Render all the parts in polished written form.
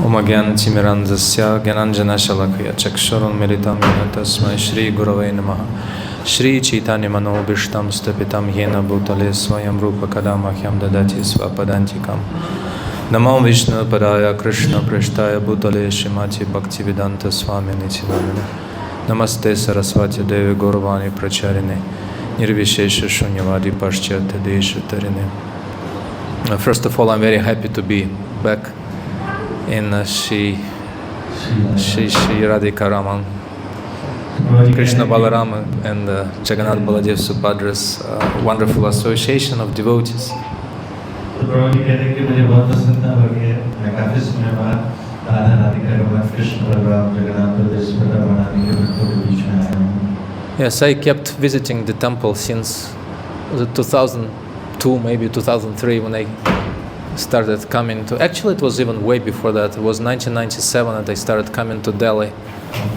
Om Gyanatimirandasya Gyananjana Shalakaya Chakshurunmilitam Yena Tasmai Shri Gurave Namaha Shri Chaitanya Manobhishtam Stapitam Yena Bhutale Swayam Rupa Kadamahyam Dadati Svapadantikam Namo Vishnu Padaya Krishna Prishtaya Bhutale Shrimati Bhaktivedanta Swami Nityanamane Namaste Saraswati Devi Gauravani Pracharine Nirvishesha Shunyavadi Paschyata Desha Tarine. First of all, I'm very happy to be back in Shri Radhika Raman, Krishna Balarama and Jagannath Baladev Subhadra's wonderful association of devotees. Yes, I kept visiting the temple since 2002, maybe 2003, when I started coming to. Actually, it was even way before that. It was 1997 that I started coming to Delhi,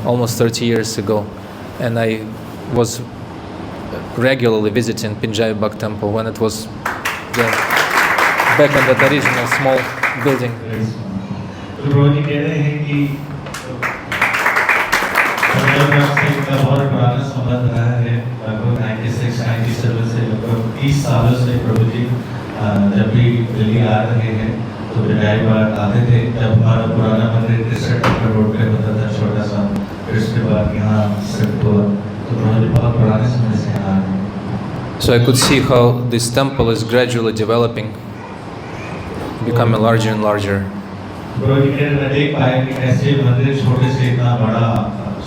almost 30 years ago, and I was regularly visiting Punjabi Bagh temple when it was back in that original small building. जब भी दिल्ली आ रहे हैं तो पंजाबी बाग आते थे। जब हमारा पुराना मंदिर रोड पे होता था छोटा सा, फिर उसके बाद यहाँ शिफ्ट हुआ, तो मुझे बहुत पुराने समय से आ रहे हैं. So I could see how this temple is gradually developing, becoming larger and larger. मैं देख पाया कि ऐसे मंदिर छोटे से इतना बड़ा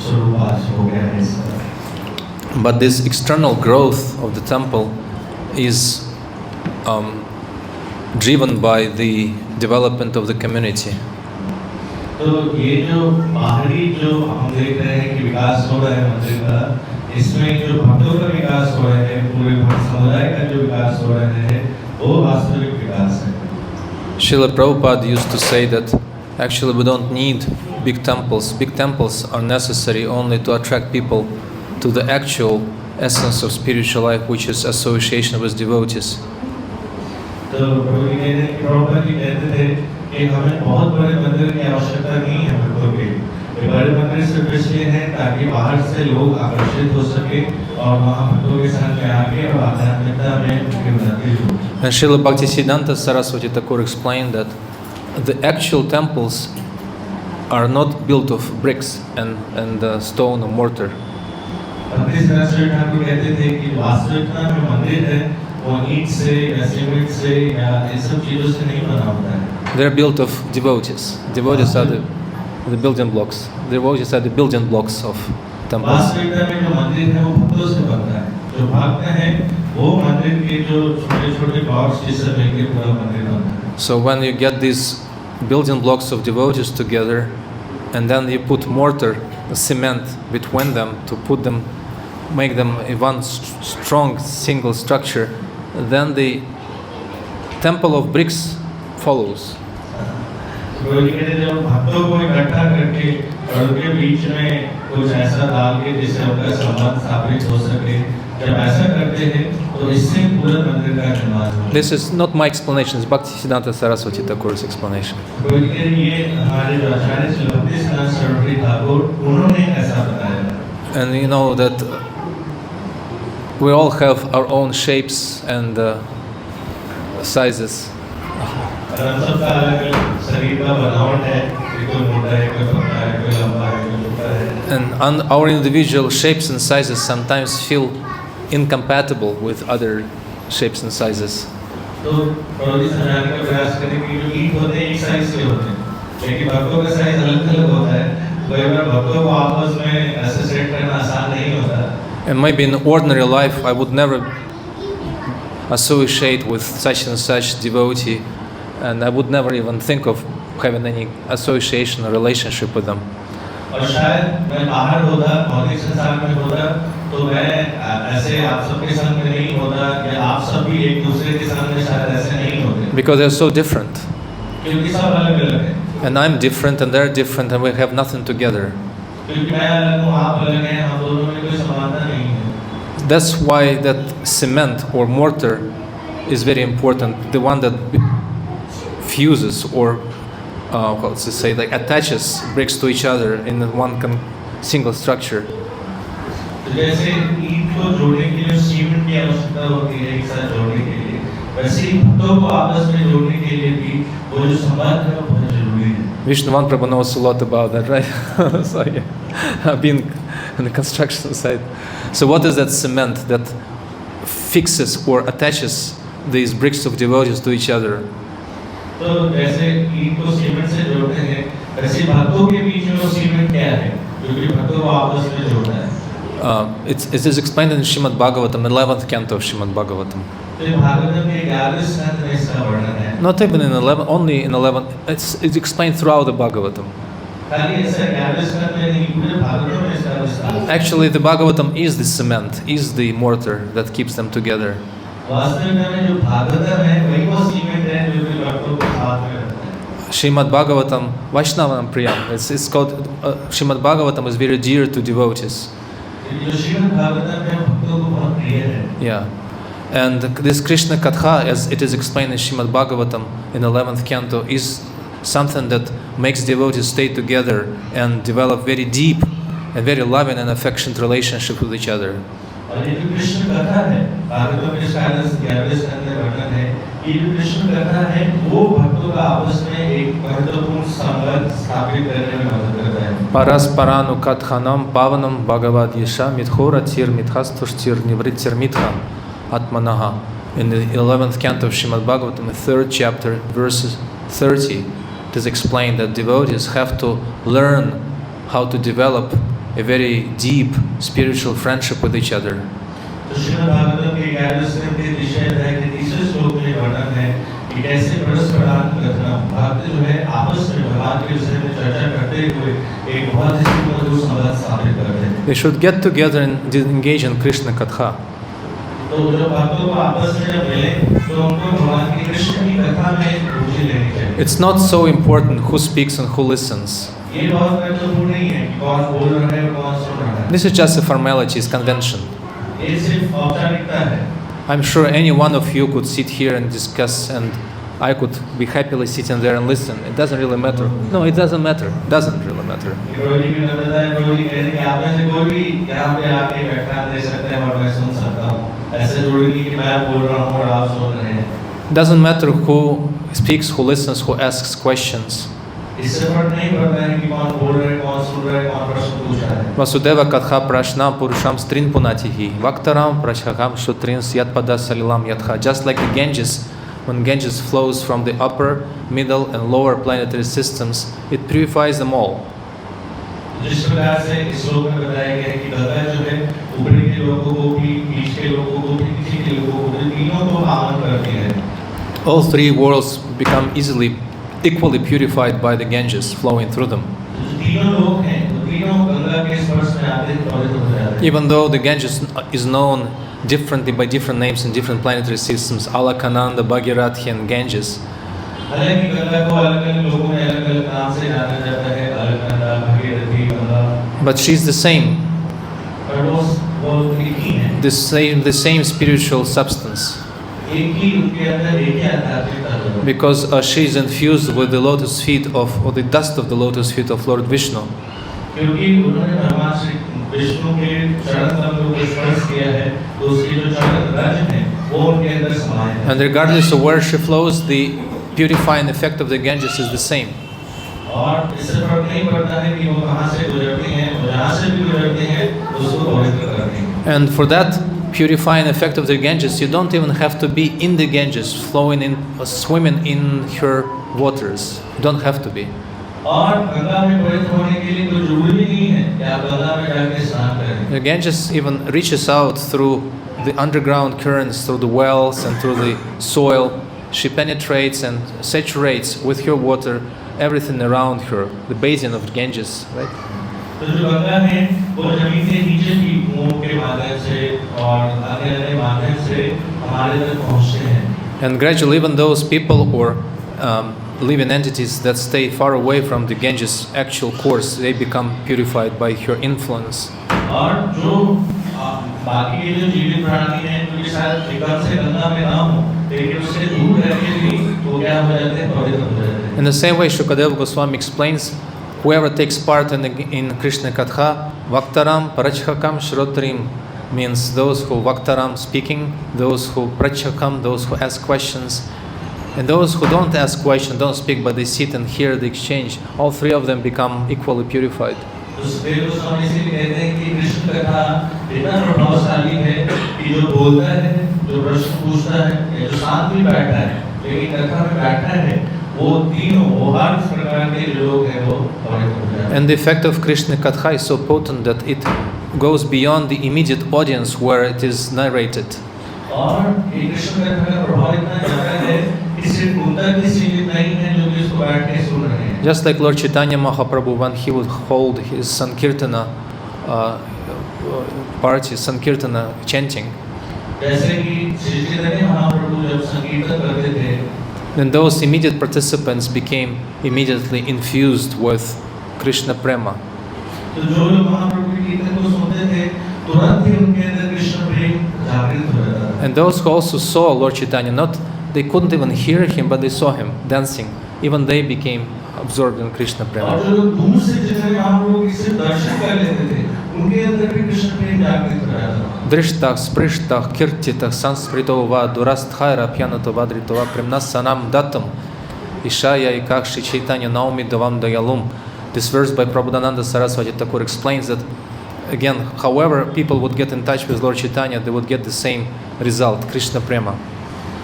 शुरुआत हो गया है इसका. But this external growth of the temple is driven by the development of the community. तो ये जो बाहरी जो हम देख रहे हैं कि विकास हो रहा है मंदिर का, इसमें जो भक्तों का विकास हो रहा है, पूरे समुदाय का जो विकास हो रहा है, वो वास्तविक विकास है. Srila Prabhupada used to say that actually we don't need big temples. Big temples are necessary only to attract people to the actual essence of spiritual life, which is association with devotees. तो प्रभुपाद जी कहते थे कि हमें बहुत बड़े मंदिर की आवश्यकता नहीं है भक्तों के. बड़े मंदिर सिर्फ इसलिए हैं ताकि बाहर से लोग आकर्षित हो सके और वहाँ भक्तों के साथ में आके और आध्यात्मिकता में उनकी उन्नति हो. And Srila Bhaktisiddhanta Saraswati Thakur explained that the actual temples are not built of bricks and stone or mortar. Bhakti Saraswati Thakur कहते थे कि वास्तविकता में मंदिर है वो ईंट से या सीमेंट से या इन सब चीजों से नहीं बना होता है. They are built of devotees. Devotees are the building blocks. Devotees are the building blocks of temples. वास्तविकता में जो मंदिर है वो भक्तों से बनता है. जो भक्त हैं वो मंदिर के जो छोटे-छोटे ब्लॉक्स जिससे मिलकर पूरा मंदिर बनता है. So when you get these building blocks of devotees together, and then you put mortar, cement between them to put them, make them a one strong single structure, then the temple of bricks follows. भक्तों को इकट्ठा करके और उनके बीच में कुछ ऐसा डाल के जिससे उनका संबंध स्थापित हो सके, जब ऐसा करते हैं तो इससे पूरे मंदिर का निर्माण होता है. This is not my explanation, it's Bhaktisiddhanta Saraswati Thakur's explanation. ये हमारे जो आचार्य श्री भक्तिसिद्धांत सरस्वती ठाकुर उन्होंने ऐसा बताया. And you know that we all have our own shapes and sizes. And our individual shapes and sizes sometimes feel incompatible with other shapes and sizes. And maybe in ordinary life I would never associate with such and such devotee, and I would never even think of having any association or relationship with them. और शायद मैं बाहर होता, भौतिक संसार में होता, तो मैं ऐसे आप सबके संग में नहीं होता, या आप सब भी एक दूसरे के संग में शायद ऐसे नहीं होते. Because they're so different. क्योंकि सब अलग-अलग हैं. And I'm different and they're different and we have nothing together. क्योंकि मैं अलग हूँ, आप अलग हैं, हम दोनों में कोई समानता नहीं है. That's why that cement or mortar is very important. The one that fuses or what's to say, like attaches bricks to each other in one single structure. तो जैसे ईंट को जोड़ने के लिए सीमेंट की आवश्यकता होती है एक साथ जोड़ने के लिए, वैसे ही भक्तों को आपस में जोड़ने के लिए भी वो जो संबंध है वो बहुत जरूरी है. Vishnuvan Prabhu knows a lot about that, right? So yeah, I've been on the construction site. So what is that cement that fixes or attaches these bricks of devotees to each other? तो जैसे ईंट को cement से जोड़ते हैं, वैसे भक्तों के बीच में वो सीमेंट क्या है जो कि भक्तों को आपस में जोड़ता है. It is explained in Srimad Bhagavatam, 11th canto of Srimad Bhagavatam. Not even in 11, only in 11. It's explained throughout the Bhagavatam. Actually, the Bhagavatam is the cement, is the mortar that keeps them together. Srimad Bhagavatam, Vaishnavam Priyam. It's called Srimad Bhagavatam is very dear to devotees. Yeah, and this Krishna Katha, as it is explained in Srimad Bhagavatam in 11th canto, is something that makes devotees stay together and develop very deep and very loving and affectionate relationship with each other. Paras paranu kathanam pavanam bhagavad yesha mithora tir mithhastushtir nivritir mitha atmanaha. In the 11th canto of Srimad Bhagavatam, the 3rd chapter, verse 30, it is explained that devotees have to learn how to develop a very deep spiritual friendship with each other. They should get together and engage in Krishna Katha. It's not so important who speaks and who listens. This is just a formality, it's convention. I'm sure any one of you could sit here and discuss, and I could be happily sitting there and listen. It doesn't really matter. No, it doesn't matter. It doesn't really matter. It doesn't matter who speaks, who listens, who asks questions. Vasudeva katha prashna purusham strin punatihi vaktaram prashakam shutrins yatpada salilam yatha. Just like the Ganges, when Ganges flows from the upper, middle and lower planetary systems, it purifies them all. All three worlds become equally purified by the Ganges flowing through them. Even though the Ganges is known differently by different names in different planetary systems, Alakananda, Bhagirathi and Ganges, but she's the same. The same spiritual substance. Because she is infused with the lotus feet of, or the dust of the lotus feet of Lord Vishnu. And regardless of where she flows, the purifying effect of the Ganges is the same. And for that purifying effect of the Ganges, you don't even have to be in the Ganges, flowing in, swimming in her waters. You don't have to be. The Ganges even reaches out through the underground currents, through the wells and through the soil. She penetrates and saturates with her water everything around her, the basin of Ganges, right? And gradually, even those people or living entities that stay far away from the Ganges' actual course, they become purified by her influence. In the same way, Shukadeva Goswami explains, whoever takes part in Krishna Katha, Vaktaram, Parachakam, Shrotrim, means those who Vaktaram speaking, those who Prachakam, those who ask questions, and those who don't ask questions, don't speak, but they sit and hear the exchange, all three of them become equally purified. And the effect of Krishna Katha is so potent that it goes beyond the immediate audience where it is narrated. Just like Lord Chaitanya Mahaprabhu, when he would hold his Sankirtana party, Sankirtana chanting, then those immediate participants became immediately infused with Krishna Prema. And those who also saw Lord Chaitanya, they couldn't even hear him, but they saw him dancing. Even they became absorbed in Krishna Prema. Drishtah, Sprishtah, Kirtitah, Sanskritova, Durasthaira, Pyanatova, Dritova, Premnasanam Datam, Ishaya Ikakshi Chaitanya Naumi Davam Dayalum. This verse by Prabhupada Saraswati Thakur explains that, again, however people would get in touch with Lord Chaitanya, they would get the same result, Krishna Prema.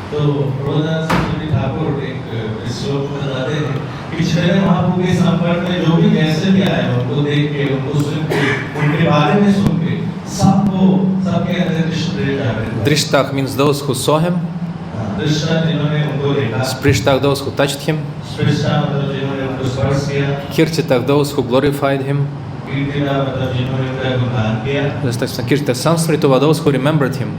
तो प्रभुदास जी ठाकुर एक श्लोक में बताते हैं कि चैतन्य महाप्रभु के संपर्क में जो भी जैसे भी आए उनको देख के उनको सुन के उनके बारे में सुन के सबके अंदर कृष्ण प्रेम जागृत हुआ. Drishtah means those who saw him. दृष्टा जिन्होंने उनको देखा. Sprishtah those who touched him. स्पृष्टा मतलब जिन्होंने उनको स्पर्श किया. Kirtitah those who glorified him. कीर्तिता मतलब जिन्होंने उनका गुणगान किया. Kirtitah Sanskritova those who remembered him.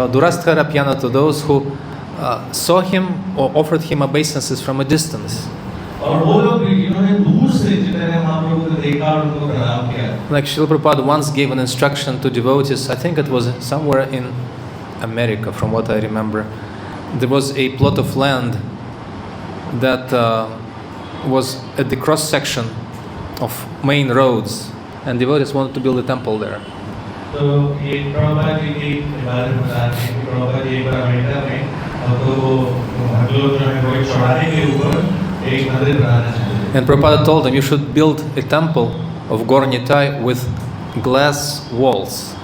Durasthara Pyanata, those who saw him or offered him obeisances from a distance. Like Srila Prabhupada once gave an instruction to devotees, I think it was somewhere in America, from what I remember. There was a plot of land that was at the cross section of main roads, and devotees wanted to build a temple there. And Prabhupada told them, you should build a temple of Gornitai with glass walls.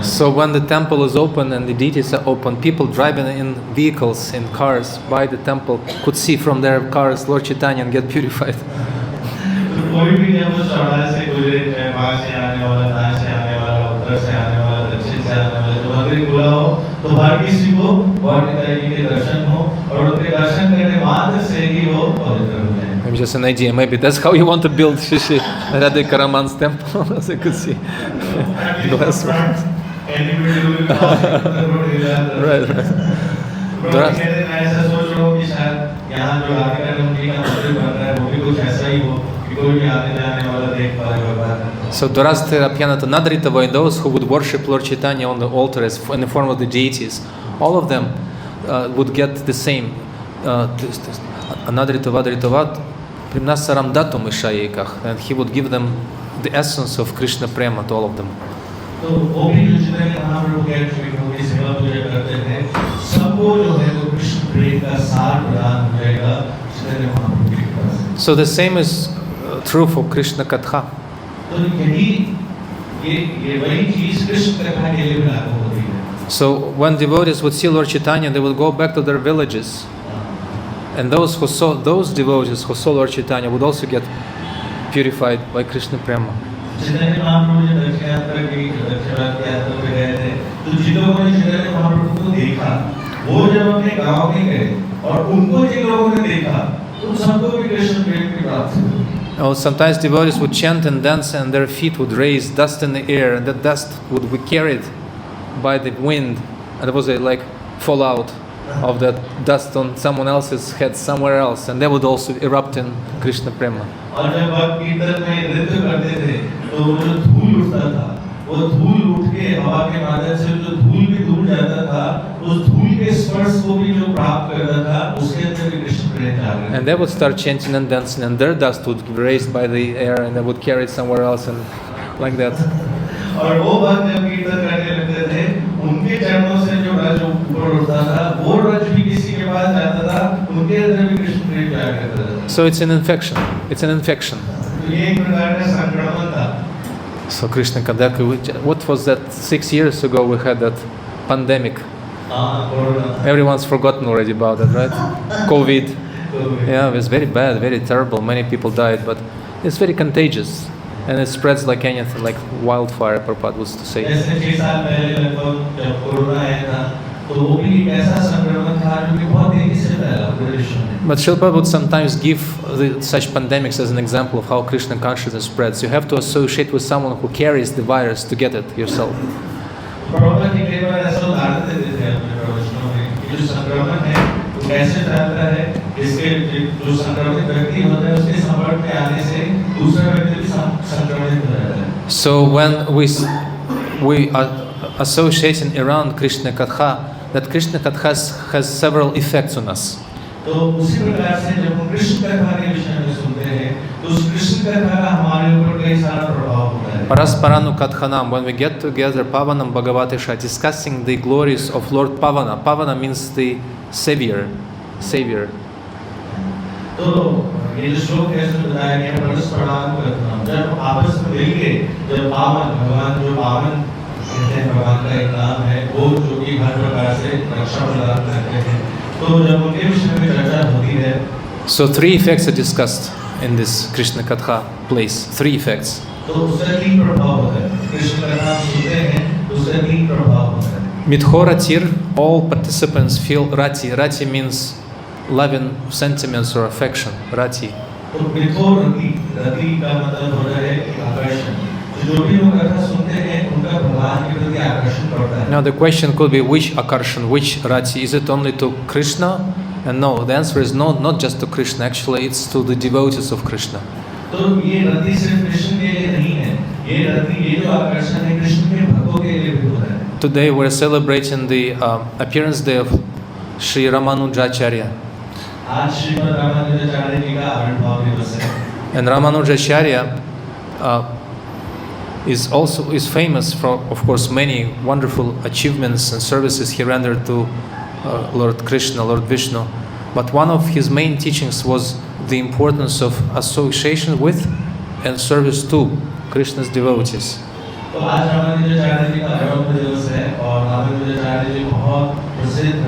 So when the temple is open and the deities are open, people driving in vehicles, in cars, by the temple could see from their cars Lord Chaitanya and get purified. Maybe just an idea. Maybe that's how you want to build Shishi Radhe Karaman's temple, as you could see. Glass ones. Right. So Durasthara Pyanata Nadritava, and those who would worship Lord Chaitanya on the altar as in the form of the deities, all of them would get the same. Nadritava Dritava Primnasaram Datum Ishayekach, and he would give them the essence of Krishna Prema to all of them. So the same is true for Krishna Katha. So when devotees would see Lord Chaitanya, they would go back to their villages, and those devotees who saw Lord Chaitanya would also get purified by Krishna Prema. Sometimes devotees would chant and dance, and their feet would raise dust in the air, and that dust would be carried by the wind, and it was like fallout of that dust on someone else's head somewhere else, and they would also erupt in Krishna Prema. और जब आप कीर्तन में नृत्य करते थे तो वो जो धूल उठता था वो धूल उठ के हवा के माध्यम से जो धूल भी दूर जाता था उस धूल के स्पर्श को भी जो प्राप्त करता था उसके अंदर भी कृष्ण प्रेम जागृत And they would start chanting and dancing, and their dust would be raised by the air, and they would carry it somewhere else, and like that. और वो भक्त जब कीर्तन करने लगते थे उनके चरणों से जो रज ऊपर उठता था वो रज भी किसी के पास जाता था उनके अंदर भी कृष्ण प्रेम जागृत होता था. So it's an infection. It's an infection. तो ये एक प्रकार का संक्रमण था. So Krishna Kadaka, what was that? 6 years ago we had that pandemic. Everyone's forgotten already about it, right? COVID. Yeah, it was very bad, very terrible. Many people died, but it's very contagious. And it spreads like anything, like wildfire, Prabhupada used to say. But Srila Prabhupada would sometimes give such pandemics as an example of how Krishna consciousness spreads. You have to associate with someone who carries the virus to get it yourself. So when we are associating around Krishna Katha, that Krishna Katha has several effects on us. Parasparanu Kathanam, when we get together Pavanam Bhagavatisha discussing the glories of Lord Pavana. Pavana means the Savior. तो ये जो श्लोक है इसमें बताया गया परस्परानु कथनम जब आपस में मिलके जब पावन भगवान जो पावन कहते हैं भगवान का एक नाम है वो जो कि हर प्रकार से रक्षा प्रदान करते हैं तो जब उनके विषय में चर्चा होती है. So 3 effects are discussed in this Krishna Katha place. 3 effects. तो उसका 3 प्रभाव होता है. कृष्ण कथा सुनते हैं तो उसका 3 प्रभाव होता है. Midhoratir, all participants feel rati. Rati means loving sentiments or affection. Rati. तो मिथोरति रति का मतलब होता है आकर्षण. जो भी लोग कथा सुनते हैं उनका भगवान के प्रति आकर्षण बढ़ता है. Now the question could be which akarshan, which rati? Is it only to Krishna? And no, the answer is no, not just to Krishna. Actually, it's to the devotees of Krishna. तो ये रति सिर्फ कृष्ण के लिए नहीं है. ये रति ये जो आकर्षण है कृष्ण के भक्तों के लिए भी होता है. Today we're celebrating the appearance day of Sri Ramanujacharya. आज श्रीमद् रामानुजाचार्य जी का आविर्भाव दिवस है. And Ramanujacharya is famous for, of course, many wonderful achievements and services he rendered to Lord Krishna, Lord Vishnu. But one of his main teachings was the importance of association with and service to Krishna's devotees. तो आज रामानुजाचार्य जी का आविर्भाव दिवस है और रामानुजाचार्य जी बहुत प्रसिद्ध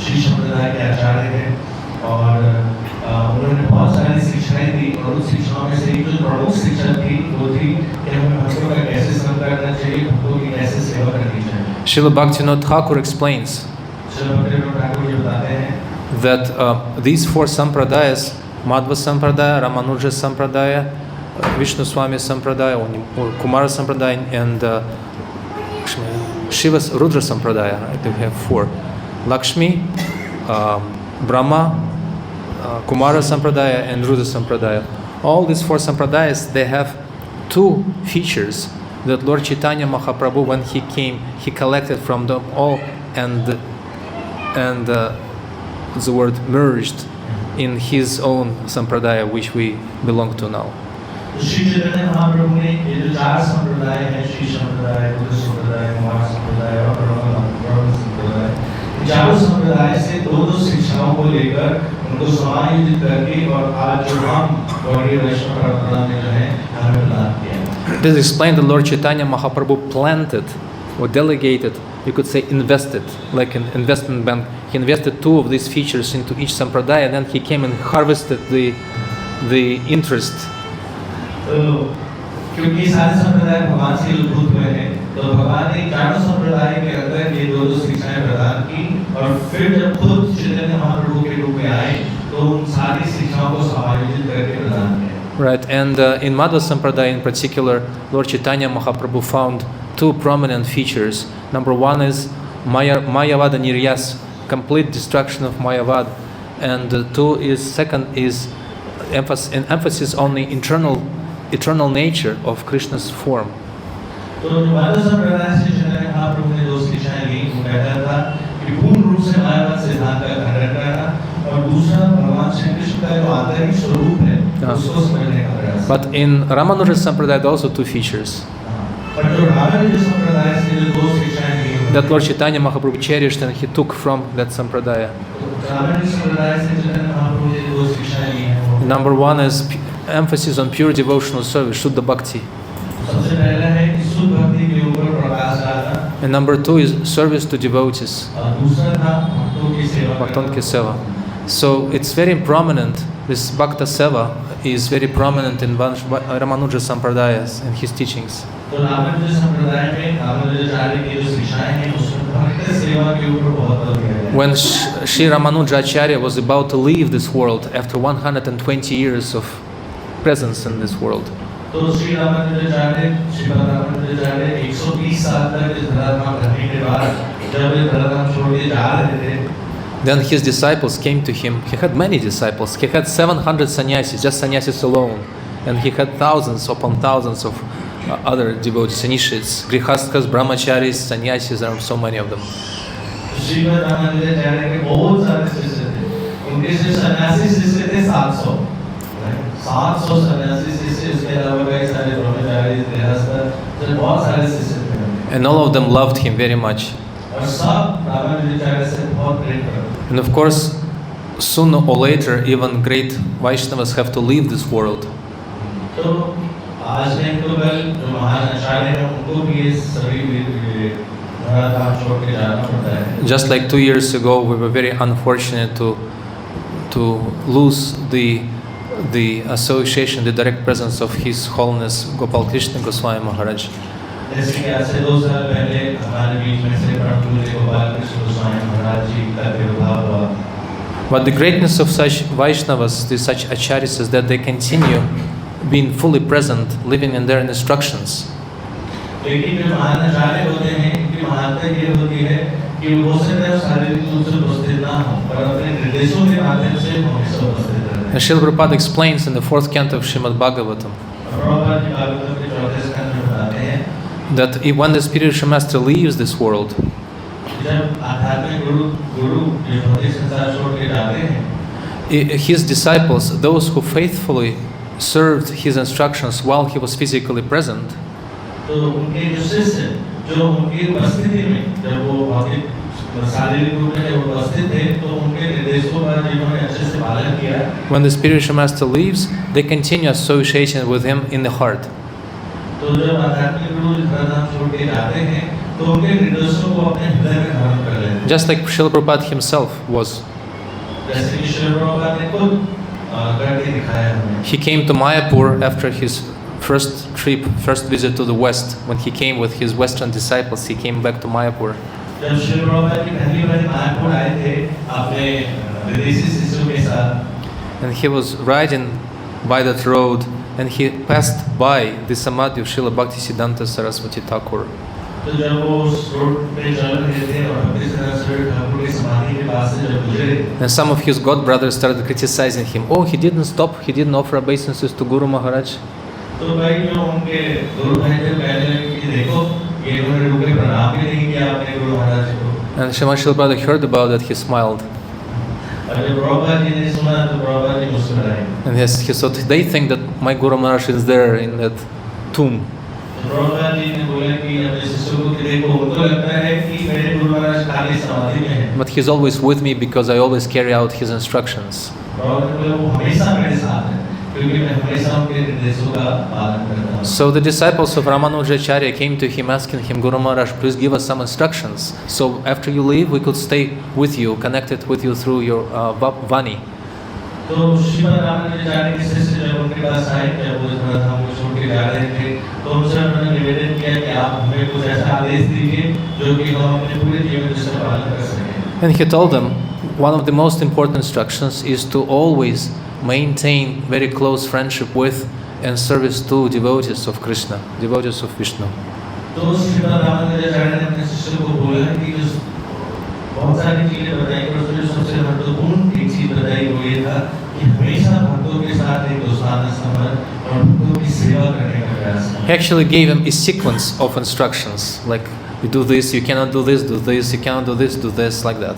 श्री संप्रदाय के आचार्य हैं और उन्होंने बहुत सारी शिक्षाएं दी और उन शिक्षाओं में से एक जो प्रमुख शिक्षा थी वो थी कि हमें भक्तों का कैसे संग करना चाहिए, भक्तों की कैसे सेवा करनी चाहिए. Srila Bhaktivinoda Thakur explains that these 4 sampradayas, Madhva Sampradaya, Ramanuja Sampradaya, Vishnu Swami Sampradaya, or Kumara Sampradaya, and Shiva's Rudra Sampradaya, right? We have 4. Lakshmi, Brahma, Kumara Sampradaya, and Rudra Sampradaya. All these 4 sampradayas, they have 2 features that Lord Chaitanya Mahaprabhu, when he came, he collected from them all and the word merged in his own sampradaya, which we belong to now. Shri Chaitanya Mahaprabhu ने ये जो 4 संप्रदाय हैं, श्री संप्रदाय, रुद्र संप्रदाय, कुमार संप्रदाय और ब्रह्म संप्रदाय, 4 संप्रदाय से 2 शिक्षाओं को लेकर उनको समायोजित करके और आज जो हम गाउडिया-वैष्णव परंपरा में जो है हमें प्रदान किया. This explained that Lord Chaitanya Mahaprabhu planted or delegated, you could say invested, like an investment bank. He invested 2 of these features into each sampradaya, and then he came and harvested the interest. तो क्योंकि सारे संप्रदाय भगवान से उद्भूत हुए हैं तो भगवान ने 4 संप्रदाय के अंदर ये 2 शिक्षाएं प्रदान की और फिर जब खुद चैतन्य महाप्रभु के रूप में आए तो उन सारी शिक्षाओं को समायोजित करके प्रदान किया. Right, and in Madhva Sampradaya in particular, Lord Chaitanya Mahaprabhu found 2 prominent features. Number 1 is Mayavada Niryas, complete destruction of Mayavad, and second is emphasis on the eternal nature of Krishna's form. तो माधव संप्रदाय से चैतन्य महाप्रभु ने दो शिक्षाएं ली। पहला था कि पूर्ण रूप से मायावाद सिद्धांत का खंडन करना, और दूसरा भगवान श्री कृष्ण का जो आंतरिक स्वरूप है उसको समझने का प्रयास। But in Ramanuja Sampradaya there are also two features. पर जो रामानुज संप्रदाय से जो दो शिक्षाएं ली that Lord Chaitanya Mahaprabhu cherished and he took from that Sampradaya. Ramanuj संप्रदाय से चैतन्य महाप्रभु ने दो शिक्षाएं ली हैं। Number one is emphasis on pure devotional service, Shuddha Bhakti. सबसे पहला है कि शुद्ध भक्ति के ऊपर प्रकाश डालना। And number two is service to devotees, और दूसरा था भक्तों की सेवा। Bhaktan ki seva. So it's very prominent, this Bhakta Seva is very prominent in Ramanuja Sampradayas and his teachings. तो रामानुज संप्रदाय में रामानुजाचार्य की जो शिक्षाएं हैं उसमें भक्त सेवा के ऊपर बहुत बल दिया गया है। When Sri Ramanuja Acharya was about to leave this world after 120 years of presence in this world, तो श्री रामानुजाचार्य 120 साल तक इस धराधाम रहने के बाद जब ये धराधाम छोड़ के जा रहे थे, then his disciples came to him. He had many disciples. He had 700 sannyasis, just sannyasis alone, and he had thousands upon thousands of other devotees, initiates, grihastkas, brahmacharis, sannyasis. There are so many of them. Shrimad Ramanujacharya के बहुत सारे शिष्य थे। उनके से सन्यासी शिष्य थे 700 सन्यासी शिष्य, इसके अलावा कई सारे ब्रह्मचारी, गृहस्थ, तो बहुत सारे शिष्य थे। And all of them loved him very much. और सब रामानुजाचार्य से बहुत प्रेम करते। And of course, sooner or later, even great Vaishnavas have to leave this world. तो आज नहीं तो कल जो महान आचार्य हैं उनको भी ये सभी धराधाम छोड़ के जाना पड़ता है। Just like 2 years ago, we were very unfortunate to lose the association, the direct presence of His Holiness Gopal Krishna Goswami Maharaj. जैसे कि आज से 2 साल पहले हमारे बीच में से प्रभु गोपाल कृष्ण गोस्वामी महाराज जी का तिरुभाव हुआ। But the greatness of such Vaishnavas, such acharyas, is that they continue being fully present, living in their instructions. लेकिन जो महान आचार्य होते हैं, इनकी महानता ये होती है कि वो हो सकता है शारीरिक रूप से उपस्थित ना हो, पर अपने निर्देशों के माध्यम से हमेशा उपस्थित रहते हैं। And Srila Prabhupada explains in the 4th canto of Srimad Bhagavatam Prabhupada ji Bhagavat के 4th स्कंद में बताते हैं that when the spiritual master leaves this world, जब आध्यात्मिक गुरु ये भौतिक संसार छोड़ के जाते हैं, his disciples, those who faithfully served his instructions while he was physically present, तो उनके जो शिष्य जो उनकी उपस्थिति में जब वो भौतिक शारीरिक रूप में जब उपस्थित थे तो उनके निर्देशों का जिन्होंने अच्छे से पालन किया, when the spiritual master leaves, they continue association with him in the heart. तो जब आध्यात्मिक गुरु धराधाम छोड़ के जाते हैं तो उनके निर्देशों को अपने हृदय में धारण कर लेते हैं। Just like Srila Prabhupada himself was. जैसे कि श्री प्रभुपाद ने खुद करके दिखाया हमें। He came to Mayapur after his first visit to the West. When he came with his Western disciples, he came back to Mayapur. जब श्री प्रभुपाद की पहली बार मायापुर आए थे अपने विदेशी शिष्यों के साथ, and he was riding by that road, and he passed by the samadhi of Srila Bhaktisiddhanta Saraswati Thakur. तो जब वो उस रोड पे चल रहे थे और भक्तिसिद्धांत सरस्वती ठाकुर की समाधि के पास से जब गुजरे, And some of his god brothers started criticizing him. Oh, he didn't stop. He didn't offer obeisances to Guru Maharaj. तो भाई जो उनके गुरु भाई थे कहने लगे कि देखो ये उन्होंने रुके प्रणाम भी नहीं किया अपने गुरु महाराज को। And Srimad Srila Prabhupada heard about that. He smiled. और जब प्रभुपाद जी ने सुना तो प्रभुपाद जी मुस्कुराए। And he thought they think that my Guru Maharaj is there in that tomb. Prabhupada ji ने बोला कि अपने शिष्यों को कि देखो उनको लगता है कि मेरे गुरु महाराज खाली समाधि में हैं। But he's always with me because I always carry out his instructions. Prabhupada ने बोला वो हमेशा मेरे साथ है क्योंकि मैं हमेशा उनके निर्देशों का पालन करता हूँ। So the disciples of Ramanujacharya came to him asking him, Guru Maharaj, please give us some instructions. So after you leave, we could stay with you, connected with you through your Vani. तो श्रीमद रामानुजाचार्य के शिष्य जब उनके पास आए जब वो धराधाम को छोड़ के जा रहे थे तो उनसे उन्होंने निवेदन किया कि आप हमें कुछ ऐसा आदेश दीजिए जो कि हम अपने पूरे जीवन में उसका पालन कर सकें। And he told them, one of the most important instructions is to always maintain very close friendship with and service to devotees of Krishna, devotees of Vishnu. तो श्रीमद रामानुजाचार्य ने अपने शिष्यों को बोला कि बहुत सारी चीजें बताई और उसमें सबसे महत्वपूर्ण एक चीज बताई वो ये था कि हमेशा भक्तों के साथ एक दोस्ताना संबंध और भक्तों की सेवा करने का प्रयास। He actually gave him a sequence of instructions, like you do this, you cannot do this, you cannot do this, like that.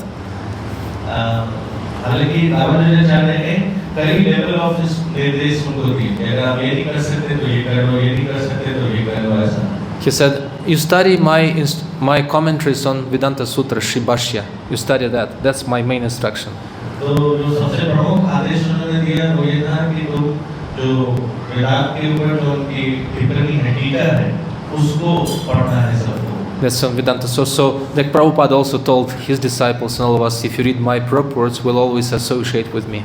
हालांकि रामानुजाचार्य ने कई लेवल ऑफ निर्देश उनको दिए, अगर आप ये नहीं कर सकते तो ये करो, ये नहीं कर सकते तो ये करो, ऐसा। He said, you study my commentaries on Vedanta Sutra, Shri Bhashya. You study that. That's my main instruction. तो जो सबसे प्रमुख आदेश उन्होंने दिया वो ये था कि तुम जो वेदांत के ऊपर जो उनकी टिप्पणी है, टीका है, उसको पढ़ना है सबको। That's on Vedanta. So like Prabhupada also told his disciples and all of us, if you read my purports, will always associate with me.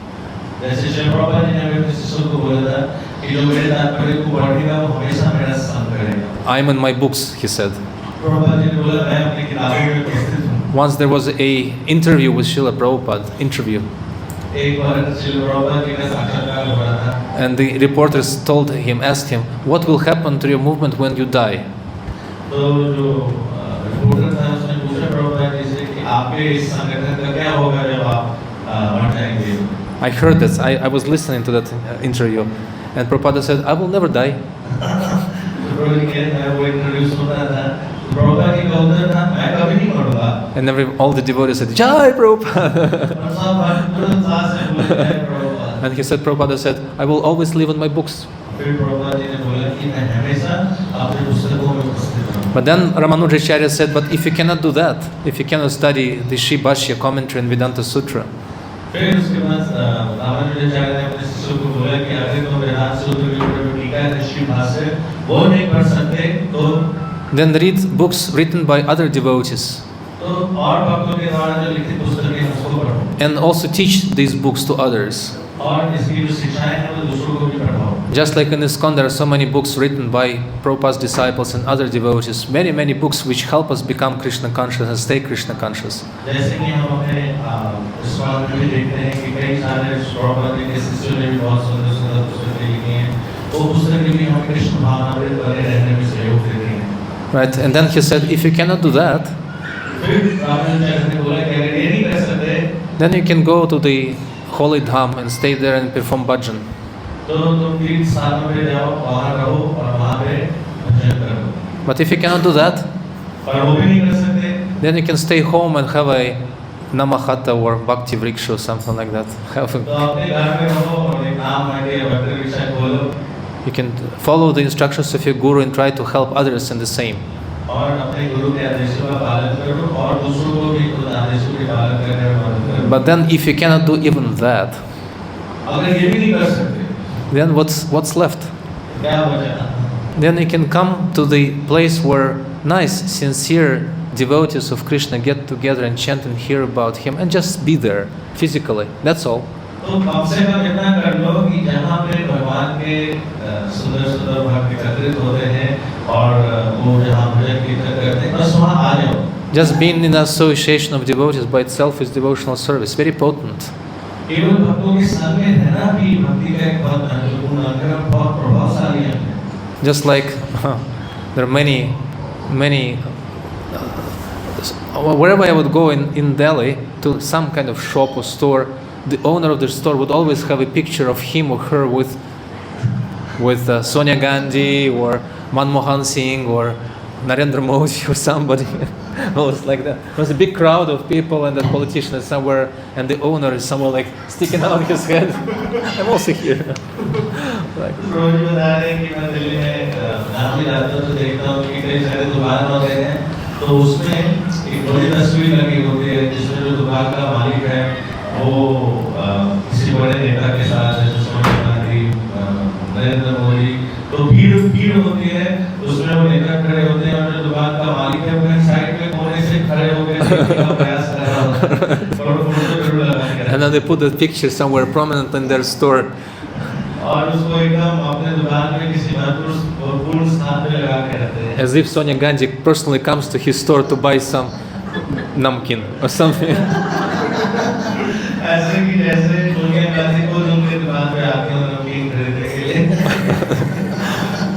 जैसे श्री प्रभुपाद जी ने अपने शिष्यों को बोला था कि जो मेरे तात्पर्य को पढ़ेगा वो हमेशा मेरा संग करेगा। I'm in my books, he said. Prabhupada ji ने बोला मैं अपनी किताबों में उपस्थित हूँ। Once there was a interview with Srila Prabhupada, एक बार श्री प्रभुपाद जी का साक्षात्कार हो रहा था। and the reporters asked him, what will happen to your movement when you die? तो जो रिपोर्टर था उसने पूछा प्रभुपाद जी से कि आपके इस संगठन का क्या होगा जब आप मर जाएंगे? I heard that. I was listening to that interview, and Prabhupada said, I will never die. And all the devotees said, Jai Prabhupada. And he said, Prabhupada said, I will always live in my books. But then Ramanujacharya said, but if you cannot do that, if you cannot study the Shri Bhashya commentary and Vedanta Sutra, फिर उसके बाद रामानुजाचार्य ने अपने शिष्यों को बोला कि अगर तुम वेदांत सूत्र के ऊपर जो टीका है श्री भाष्य वो नहीं पढ़ सकते तो then read books written by other devotees. तो और भक्तों के द्वारा जो लिखित पुस्तकें हैं उसको पढ़ो। And also teach these books to others. और इसकी जो शिक्षाएं हैं वो दूसरों को भी पढ़ाओ। Just like in ISKCON, there are so many books written by Prabhupada's disciples and other devotees. Many books which help us become Krishna conscious and stay Krishna conscious. जैसे कि हम अपने ISKCON में भी देखते हैं कि कई सारे प्रभुपाद के शिष्यों ने भी बहुत सुंदर पुस्तकें लिखी हैं। वो पुस्तकें भी हमें कृष्ण भावनामृत बने रहने में सहयोग देती हैं। Right, and then he said, if you cannot do that, फिर रामानुजाचार्य ने बोला कि अगर ये नहीं कर सकते, then you can go to the holy dham and stay there and perform bhajan. तो तुम तीर्थ स्थानों पे जाओ, वहाँ रहो और वहाँ पे भजन करो। But if you cannot do that, और वो भी नहीं कर सकते, then you can stay home and have a namahata or bhakti vriksha or something like that. तो अपने घर में रहो और एक नाम आके भक्ति वृक्ष खोलो। You can follow the instructions of your guru and try to help others in the same. और अपने गुरु के आदेशों का पालन करो और दूसरों को भी उन आदेशों के पालन करने में मदद करो। But then if you cannot do even that, अगर ये भी नहीं कर सकते, then what's left? क्या बचा? Then you can come to the place where nice, sincere devotees of Krishna get together and chant and hear about him and just be there physically. That's all. तो कम से कम इतना कर लो कि जहाँ पे भगवान के सुंदर भक्त एकत्रित होते हैं और वो जहाँ भजन कीर्तन करते हैं बस वहाँ आ जाओ। Just being in the association of devotees by itself is devotional service, very potent. केवल भक्तों के संग में रहना भी भक्ति का एक बहुत महत्वपूर्ण अंग है, बहुत प्रभावशाली अंग है। Just like there are many wherever I would go in Delhi to some kind of shop or store, the owner of the store would always have a picture of him or her with Sonia Gandhi or Manmohan Singh or Narendra Modi or somebody. Always like that. There's a big crowd of people and the politician is somewhere and the owner is somewhere like sticking out his head. I'm also here. Like, रोज बता रहे हैं कि मैं दिल्ली में नाम जाता हूँ तो देखता हूँ कि कई सारे दुकान होते हैं तो उसमें एक बड़ी तस्वीर लगी होती है जिसमें जो दुकान का मालिक है वो किसी बड़े नेता के साथ जैसे सोनिया गांधी, नरेंद्र मोदी, तो भीड़ होती है उसमें वो नेता खड़े होते हैं और जो दुकान का मालिक है वो कहीं साइड में कोने से खड़े होकर देखने का प्रयास कर रहा होता है और फोटो जरूर लगा के and then they put the picture somewhere prominent in their store. और उसको एकदम अपने दुकान में किसी महत्वपूर्ण स्थान पे लगा के रखते हैं। As if Sonia Gandhi personally comes to his store to buy some namkeen or something. ऐसे कि जैसे सोनिया गांधी को उनके दुकान पे आके नमकीन खरीदने के लिए।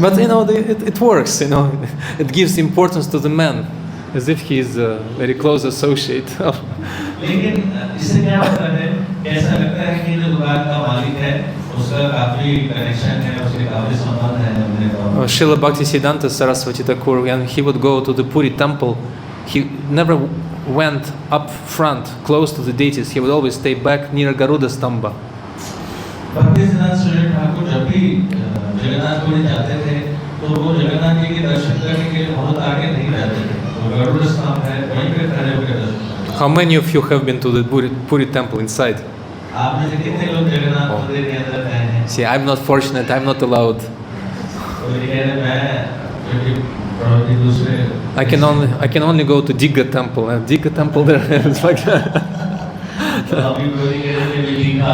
But it works, it gives importance to the man. as if he is a very close associate. लेकिन इससे क्या होता है, ऐसा लगता है कि जो दुकान का मालिक है उसका काफी कनेक्शन है, उसके काफी संबंध है अपने को. Srila Bhaktisiddhanta Saraswati Thakur, when he would go to the Puri temple, he never went up front, close to the deities. He would always stay back near Garuda Stamba. भक्तिसिद्धांत Saraswati Thakur जब भी जगन्नाथपुरी जाते थे, तो वो जगन्नाथ जी के दर्शन करने के लिए बहुत आगे नहीं जाते थे. तो गरुड़ स्तंभ है, वहीं पे खड़े होकर दर्शन. How many of you have been to the Puri temple inside? आप में से कितने लोग जगन्नाथ मंदिर के अंदर गए हैं? See, I'm not fortunate. I'm not allowed. तो ये कह रहे मैं क्योंकि प्रभु दूसरे. I can only go to Digga temple. And Digga temple there is like. तो अभी प्रभु कह रहे थे दिल्लीका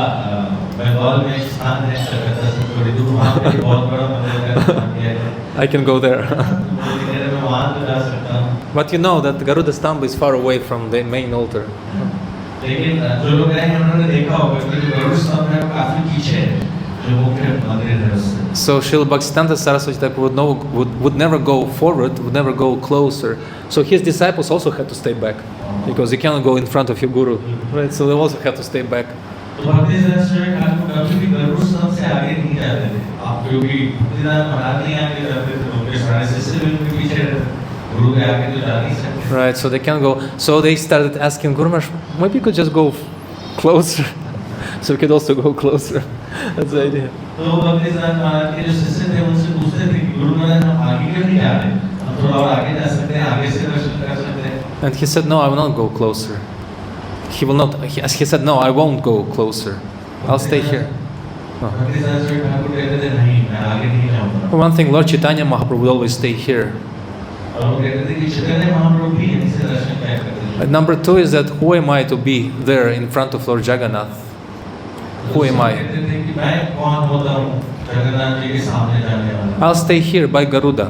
बंगाल में एक स्थान है कलकत्ता से थोड़ी दूर, वहाँ पे बहुत बड़ा मंदिर का निर्माण किया है. I can go there. मैं वहाँ तो जा सकता हूँ. But you know that Garuda Stamba is far away from the main altar. लेकिन जो लोग गए हैं उन्होंने देखा होगा कि जो गरुड़ स्तंभ है वो काफी पीछे है जो मुख्य मंदिर है उससे. So Srila Bhaktisiddhanta Saraswati Thakur would never go forward, would never go closer. So his disciples also had to stay back, because you cannot go in front of your guru, right? So they also have to stay back. तो भक्तिसिद्धांत सरस्वती ठाकुर कभी भी गरुड़ स्तंभ से आगे नहीं जाते थे. आप क्योंकि भक्तिसिद्धांत महाराज नहीं आगे जाते थे, उनके सारे शिष्य भी उनके पीछे रहते थे. गुरु के आगे तो जा नहीं सकते. Right, so they can't go. So they started asking Guru Maharaj, maybe you could just go closer, so we could also go closer. That's the idea. तो भक्तिसिद्धांत महाराज के जो शिष्य थे उनसे पूछते थे कि गुरु महाराज हम आगे क्यों नहीं जा रहे, हम थोड़ा और आगे जा सकते हैं, आगे से दर्शन कर सकते हैं. And he said, no, I will not go closer. He will not. He said, no, I won't go closer. I'll stay here. भक्तिसिद्धांत Saraswati Thakur कहते थे नहीं, मैं आगे नहीं जाऊँगा. One thing, Lord Chaitanya Mahaprabhu would always stay here. और वो कहते थे कि चैतन्य महाप्रभु भी यहीं से दर्शन किया करते थे. Number two is that who am I to be there in front of Lord Jagannath? Who am I? कहते थे कि मैं कौन होता हूँ जगन्नाथ जी के सामने जाने वाला. I'll stay here by Garuda,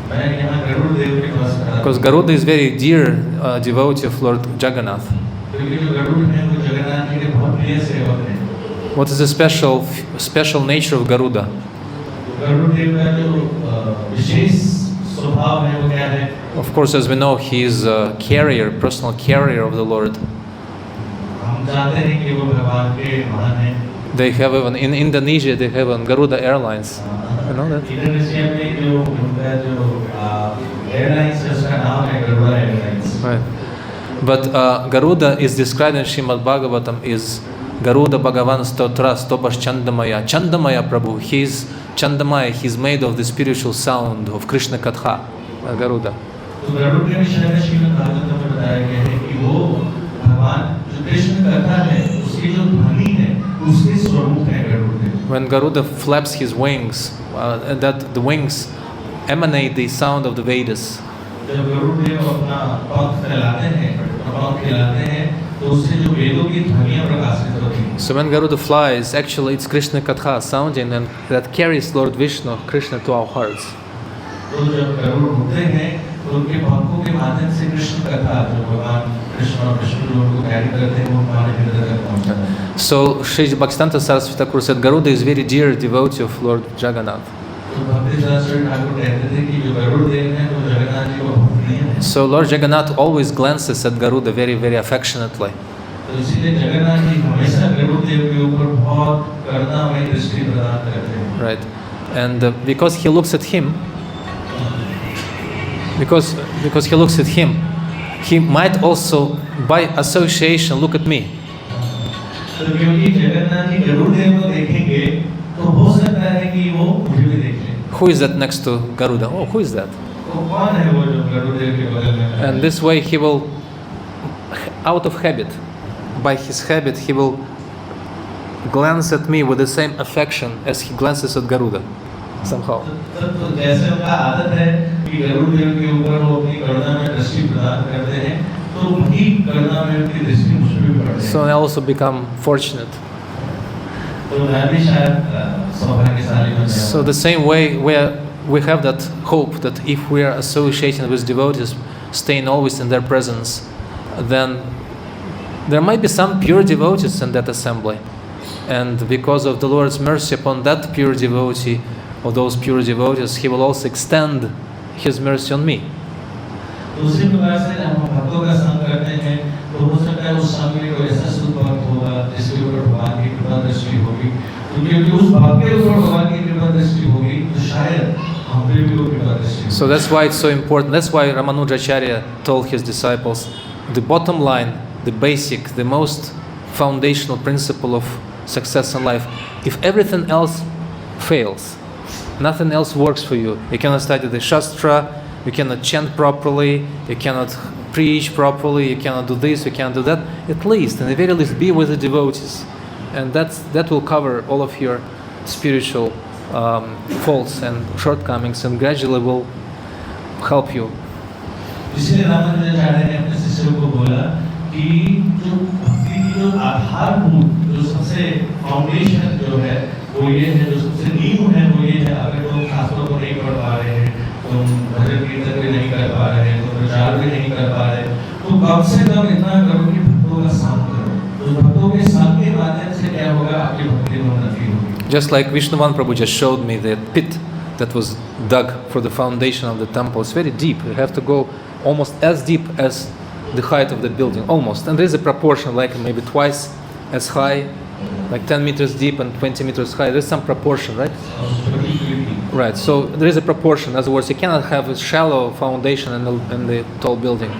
मैं यहाँ गरुड़ देव के पास खड़ा. because Garuda is very dear devotee of Lord Jagannath. क्योंकि जो गरुड़ हैं वो जगन्नाथ जी के बहुत प्रिय सेवक हैं. What is the special nature of Garuda? Garuda देव का जो विशेष स्वभाव है वो क्या है? Of course, as we know, he is a carrier, personal carrier of the Lord. हम जानते हैं कि वो भगवान के वाहन हैं. They have even in Indonesia, they have on Garuda Airlines. You know that? Indonesia में जो उनका जो एयरलाइंस है उसका नाम है Garuda airlines. Right. But Garuda is described in Srimad Bhagavatam is Garuda Bhagavan Stotra Stopas Chandamaya. Chandamaya Prabhu. He is Chandamaya. He is made of the spiritual sound of Krishna Katha. Garuda. तो गरुड़ के विषय में श्रीमद् भागवतम में बताया गया है कि वो भगवान जो कृष्ण कथा है उसकी जो ध्वनि है उसके स्वरूप है गरुड़ देव. When Garuda flaps his wings, that the wings emanate the sound of the Vedas. जब गरुड़ देव अपना पंख फैलाते हैं, पंख फैलाते हैं, तो उससे जो वेदों की ध्वनियाँ प्रकाशित होती हैं. So when Garuda flies, actually it's Krishna Katha sounding, and that carries Lord Vishnu, Krishna, to our hearts. तो जब गरुड़ उड़ते हैं, तो उनके पंखों के माध्यम से कृष्ण कथा जो भगवान कृष्ण और विष्णु जो उनको कैरी करते हैं वो हमारे हृदय तक पहुँचता है. So Sri Bhaktisiddhanta Saraswati Thakur said Garuda is very dear devotee of Lord Jagannath. तो भक्तिसिद्धांत सरस्वती ठाकुर कहते थे कि जो गरुड़ देव हैं वो जगन्नाथ जी को बहुत प्रिय हैं. So Lord Jagannath always glances at Garuda very, very affectionately. तो इसीलिए जगन्नाथ जी हमेशा गरुड़ देव के ऊपर बहुत करुणामयी दृष्टि प्रदान करते हैं. Right. And because he looks at him, because he looks at him, he might also by association look at me. तो क्योंकि जगन्नाथ जी गरुड़ देव को देखेंगे तो हो सकता है कि वो मुझे भी देख लें. Who is that next to Garuda? Oh, who is that? तो कौन है वो जो गरुड़ देव के बगल में है? And this way he will, out of habit, by his habit, he will glance at me with the same affection as he glances at Garuda, somehow. तो जैसे उनका आदत है कि गरुड़ देव के ऊपर वो अपनी करुणा में दृष्टि प्रदान करते हैं, तो वही करुणा में उनकी दृष्टि मुझ पे भी पड़ती है. So I also become fortunate. तो मैं भी शायद सौभाग्यशाली बन जाऊँ. So the same way we have that hope that if we are associating with devotees, staying always in their presence, then there might be some pure devotees in that assembly. And because of the Lord's mercy upon that pure devotee, or those pure devotees, He will also extend His mercy on me. तो उसी प्रकार से जब हम भक्तों का संग करते हैं तो हो सकता है उस संग में कोई ऐसा शुद्ध भक्त होगा जिसके ऊपर भगवान की कृपा दृष्टि होगी, क्योंकि उस भक्त के ऊपर भगवान की कृपा दृष्टि होगी तो शायद हम पे भी वो कृपा दृष्टि। So that's why it's so important. That's why Ramanujacharya told his disciples the bottom line, the basic, the most foundational principle of success in life. If everything else fails, nothing else works for you. You cannot study the Shastra, you cannot chant properly, you cannot preach properly, you cannot do this, you cannot do that. At least, in the very least, be with the devotees. And that will cover all of your spiritual faults and shortcomings and gradually will help you. इसलिए रामानुजाचार्य ने अपने शिष्यों को बोला कि जो भक्ति की जो आधारभूत जो सबसे फाउंडेशन जो है वो ये है, जो सबसे नींव है वो ये है, अगर तुम शास्त्रों को नहीं पढ़ पा रहे हैं, तुम भजन कीर्तन भी नहीं कर पा रहे हैं, तुम प्रचार भी नहीं कर पा रहे, तो कम से कम इतना करो कि भक्तों का संग करो। तो भक्तों के संग के माध्यम से क्या होगा, आपकी भक्ति में उन्नति होगी। Just like Vishnuvan Prabhu just showed me that pit that was dug for the foundation of the temple. It's very deep. You have to go almost as deep as the height of the building, almost. And there is a proportion, like maybe twice as high, like 10 meters deep and 20 meters high. There's some proportion, right? Right. So there is a proportion. In other words, you cannot have a shallow foundation in the tall building.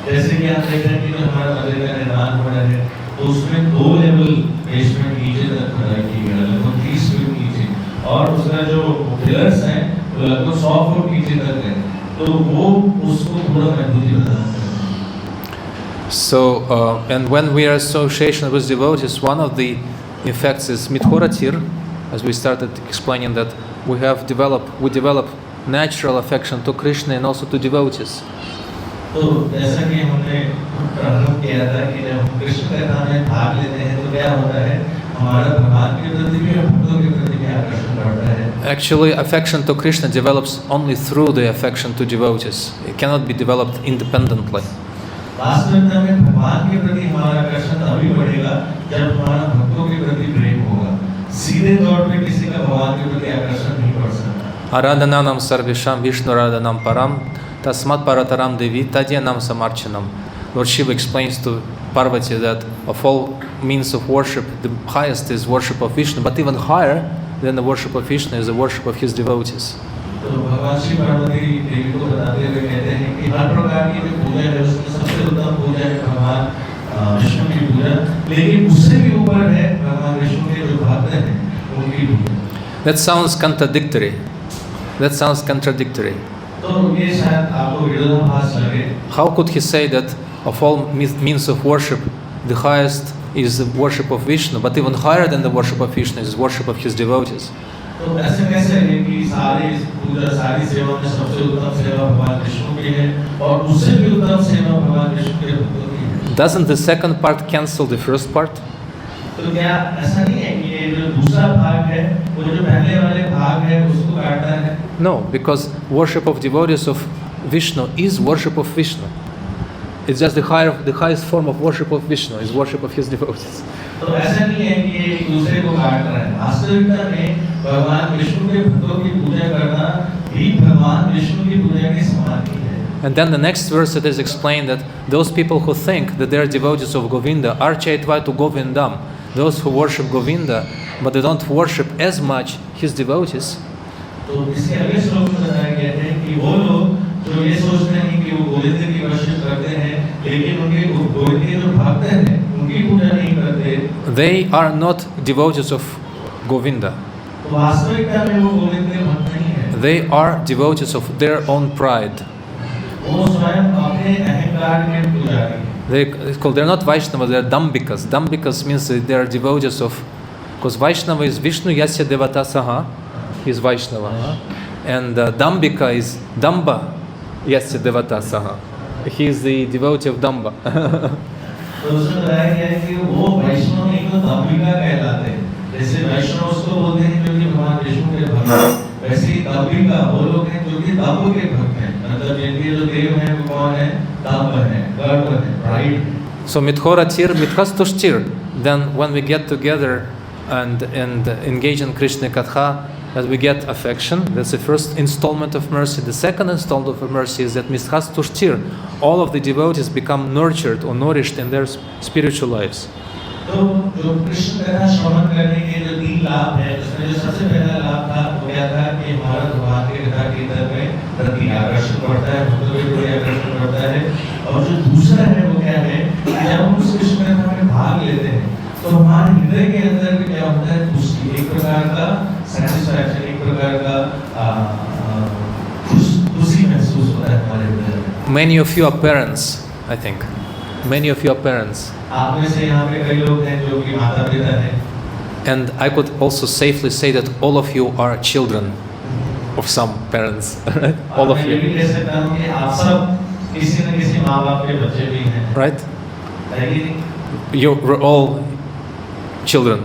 जैसे कि आप देख रहे हैं कि जो हमारा मंदिर का निर्माण हो रहा है तो उसमें 2 लेवल बेसमेंट नीचे तक खुदाई की गई है, लगभग 30 फीट नीचे, और उसका जो पिलर्स हैं वो लगभग 100 फुट नीचे तक है, तो वो उसको पूरा मजबूती प्रदान करता है। So, and when we are association with devotees, one of the effects is mithoratir, as we started explaining that we develop natural affection to Krishna and also to devotees. तो जैसा कि हमने प्रारंभ किया था कि जब हम कृष्ण कथा में भाग लेते हैं तो क्या होता है, हमारा भगवान के प्रति भी और भक्तों के प्रति भी आकर्षण बढ़ता है। Actually, affection to Krishna develops only through the affection to devotees. It cannot be developed independently. वास्तविकता में भगवान के प्रति हमारा आकर्षण तभी बढ़ेगा जब हमारा भक्तों के प्रति प्रेम होगा। सीधे तौर पे किसी का भगवान के प्रति आकर्षण नहीं बढ़ सकता। Aradhananam sarvesham Vishnu Radhanam param tasmat parataram devi tadyanam samarchanam. Lord Shiva explains to Parvati that of all means of worship, the highest is worship of Vishnu, but even higher than the worship of Vishnu is the worship of his devotees. तो भगवान श्री पार्वती देवी को बताते हुए कहते हैं कि हर प्रकार की जो पूजा है उसमें सबसे उत्तम पूजा है भगवान विष्णु की पूजा, लेकिन उससे भी ऊपर है भगवान विष्णु के जो भक्त हैं उनकी पूजा। That sounds contradictory. तो ये शायद आपको विरोधाभास लगे। How could he say that of all means of worship, the highest is the worship of Vishnu, but even higher than the worship of Vishnu is worship of his devotees? तो ऐसे कैसे है कि सारी पूजा सारी सेवा में सबसे उत्तम सेवा भगवान विष्णु की है और उससे भी उत्तम सेवा भगवान विष्णु के भक्तों की है। Doesn't the second part cancel the first part? तो क्या ऐसा नहीं है कि ये जो दूसरा भाग है वो जो पहले वाले भाग है उसको काटता है? No, because worship of devotees of Vishnu is worship of Vishnu. It's just the highest form of worship of Vishnu is worship of his devotees. तो ऐसा नहीं है कि ये दूसरे को काट रहा है। वास्तविकता में भगवान विष्णु के भक्तों की पूजा करना भी भगवान विष्णु की पूजा के समान ही है। And then the next verse it is explained that those people who think that they are devotees of Govinda are chaitva to Govindam. Those who worship Govinda but they don't worship as much his devotees. तो इसके अगले श्लोक में बताया गया है कि वो लोग जो ये सोचते हैं कि वो गोविंद की वर्शिप करते हैं लेकिन उनके गोविंद के जो भक्त हैं उनकी पूजा नहीं करते, they are not devotees of Govinda. तो वास्तविकता में वो गोविंद के भक्त नहीं हैं। They are devotees of their own pride. वो स्वयं अपने अहंकार के पुजारी हैं। They're not Vaishnavas, they are Dambikas. Dambikas means that they are devotees of, because Vaishnava is Vishnu Yasya Devata Saha, is Vaishnava. And Dambika is Damba Yasya Devata Saha. He is the devotee of Damba. तो उसमें बताया गया है कि वो वैष्णव नहीं तो दम्भिका कहलाते हैं। जैसे वैष्णव उसको बोलते हैं जो कि भगवान विष्णु के भक्त हैं, वैसे ही दम्भिका वो लोग हैं जो कि दम्भ के भक्त हैं। मतलब जिनके जो देव हैं वो कौन है? दम्भ है, गर्व है, pride. So mithoratir mithastushtir. Then when we get together and engage in Krishna Katha, that we get affection. That's the first installment of mercy. The second installment of mercy is that mithas tushtir, all of the devotees become nurtured or nourished in their spiritual lives. तो जो कृष्ण कथा श्रवण करने के जो 3 लाभ है, उसमें जो सबसे पहला लाभ था वो क्या था कि हमारा भगवान के कथा कीर्तन में प्रति आकर्षण बढ़ता है, भक्तों के प्रति आकर्षण बढ़ता है। और जो दूसरा है वो क्या है कि जब हम उस कृष्ण कथा में भाग लेते हैं तो हमारे हृदय के अंदर भी क्या होता है, खुशी, एक प्रकार का सैटिस्फैक्शन, एक प्रकार का खुशी महसूस होता है हमारे हृदय में। Many of you are parents, I think. Many of you are parents. आप में से यहाँ पे कई लोग हैं जो कि माता पिता हैं। And I could also safely say that all of you are children of some parents. All of मैं you. भी कह सकता हूँ कि आप सब किसी न किसी माँ बाप के बच्चे भी हैं। Right? है कि नहीं? You were all children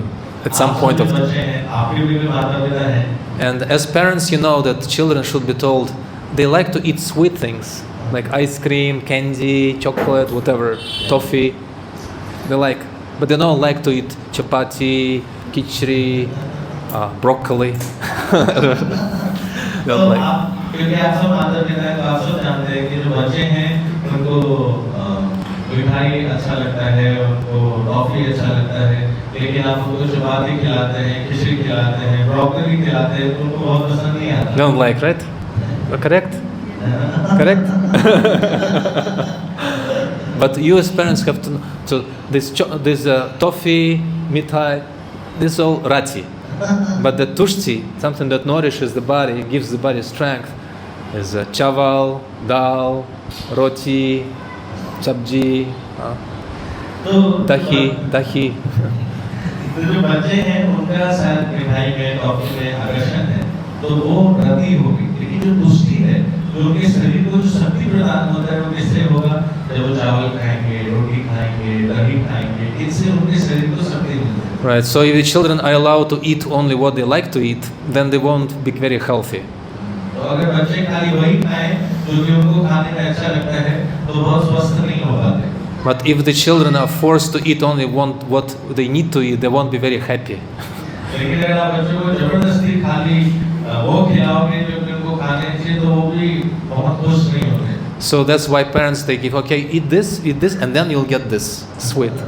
at some point of time. बच्चे हैं, आपके भी माता पिता हैं। And as parents, you know that children should be told they like to eat sweet things like ice cream, candy, chocolate, whatever, toffee. They like, but they don't like to eat chapati, khichdi, broccoli. तो आप क्योंकि आप सब माता पिता हैं तो आप सब जानते हैं कि जो बच्चे हैं उनको मिठाई अच्छा लगता है, उनको टॉफी अच्छा लगता है, लेकिन आप उनको चपाती खिलाते हैं, खिचड़ी खिलाते हैं, ब्रोकली खिलाते हैं तो उनको बहुत पसंद नहीं आता। Don't like, right? Correct? Correct? But you as parents have to this toffee, mithai, this is all rati. But the tushti, something that nourishes the body, gives the body strength, is chaval, dal, roti, sabji, dahi. तो जो बच्चे हैं उनका शायद मिठाई में, toffee में आकर्षण है तो वो रति होगी, लेकिन जो तुष्टि है जो उनके शरीर को जो शक्ति प्रदान होता है वो किससे होगा? जब वो चावल खाएंगे, रोटी खाएंगे, दही खाएंगे, इससे उनके शरीर को शक्ति मिलती है। Right. So if the children are allowed to eat only what they like to eat, then they won't be very healthy. तो अगर बच्चे खाली वही खाएं जो कि उनको खाने में अच्छा लगता है तो बहुत स्वस्थ नहीं हो पाते। But if the children are forced to eat only what they need to eat, they won't be very happy. लेकिन अगर आप बच्चों को जबरदस्ती खाली वो खिलाओगे जो कि उनको खाने चाहिए तो वो भी बहुत खुश नहीं होते। So that's why parents they give, okay, eat this, and then you'll get this sweet.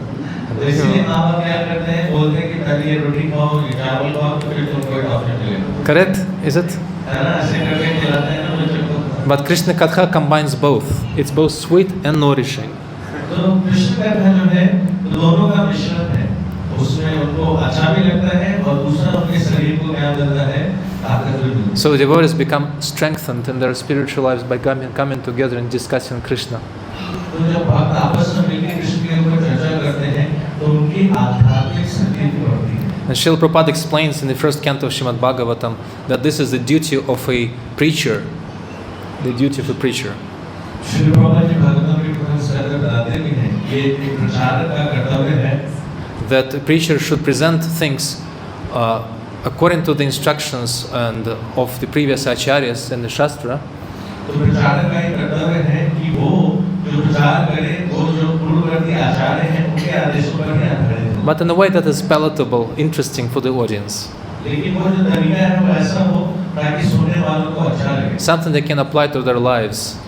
तो इसलिए माँ बाप क्या करते हैं, बोलते हैं कि पहले ये रोटी खाओ, ये चावल खाओ, तो फिर तुमको टॉफी मिलेगा। Correct? Is it? है ना, ऐसे करके खिलाते हैं ना बच्चों को। But Krishna Katha combines both. It's both sweet and nourishing. तो कृष्ण कथा जो है दोनों का मिश्रण है, उसमें उनको अच्छा भी लगता है और दूसरा उनके शरीर को क्या देता है, ताकत भी मिलती है। So devotees become strengthened in their spiritual lives by coming together and discussing Krishna. तो जब भक्त आपस में मिलकर कृष्ण के ऊपर चर्चा करते हैं तो उनकी आध्यात्मिक शक्ति भी बढ़ती है। And Srila Prabhupada explains in the first canto of Srimad Bhagavatam that this is the duty of a preacher. The duty of a preacher. Shri Prabhupada ji Bhagavatam में बताते भी हैं ये एक प्रचारक का कर्तव्य है that a preacher should present things according to the instructions and of the previous acharyas in the Shastra. तो प्रचारक का ये कर्तव्य है कि वो जो प्रचार करे वो जो पूर्ववर्ती आचार्य हैं उनके आदेशों पर ही आधारित हो। But in a way that is palatable, interesting for the audience. लेकिन वो जो तरीका है वो ऐसा हो ताकि सुनने वालों को अच्छा लगे। Something they can apply to their lives.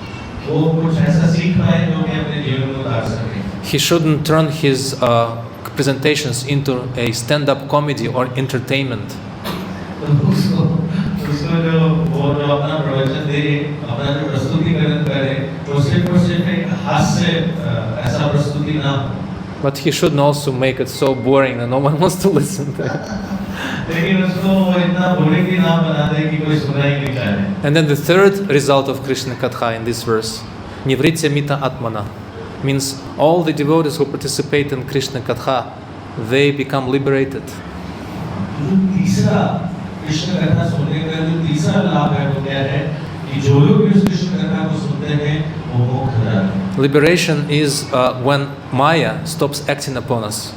वो कुछ ऐसा सीख पाए जो कि अपने जीवन में उतार सके। He shouldn't turn his presentations into a stand-up comedy or entertainment. तो उसको जो वो जो अपना प्रवचन दे, अपना जो प्रस्तुतिकरण करे, वो सिर्फ और सिर्फ एक हास्य ऐसा प्रस्तुति ना हो। But he shouldn't also make it so boring that no one wants to listen to it. लेकिन उसको वो इतना बोरिंग भी ना बना दे कि कोई सुनना ही नहीं चाहे। And then the third result of Krishna Katha in this verse, Nivritya Mita Atmana, means all the devotees who participate in Krishna Katha, they become liberated. तीसरा कृष्ण कथा सुनने का जो तीसरा लाभ है वो क्या है कि जो लोग इस कृष्ण कथा को सुनते हैं वो मोक्ष हो जाते हैं। Liberation is when Maya stops acting upon us.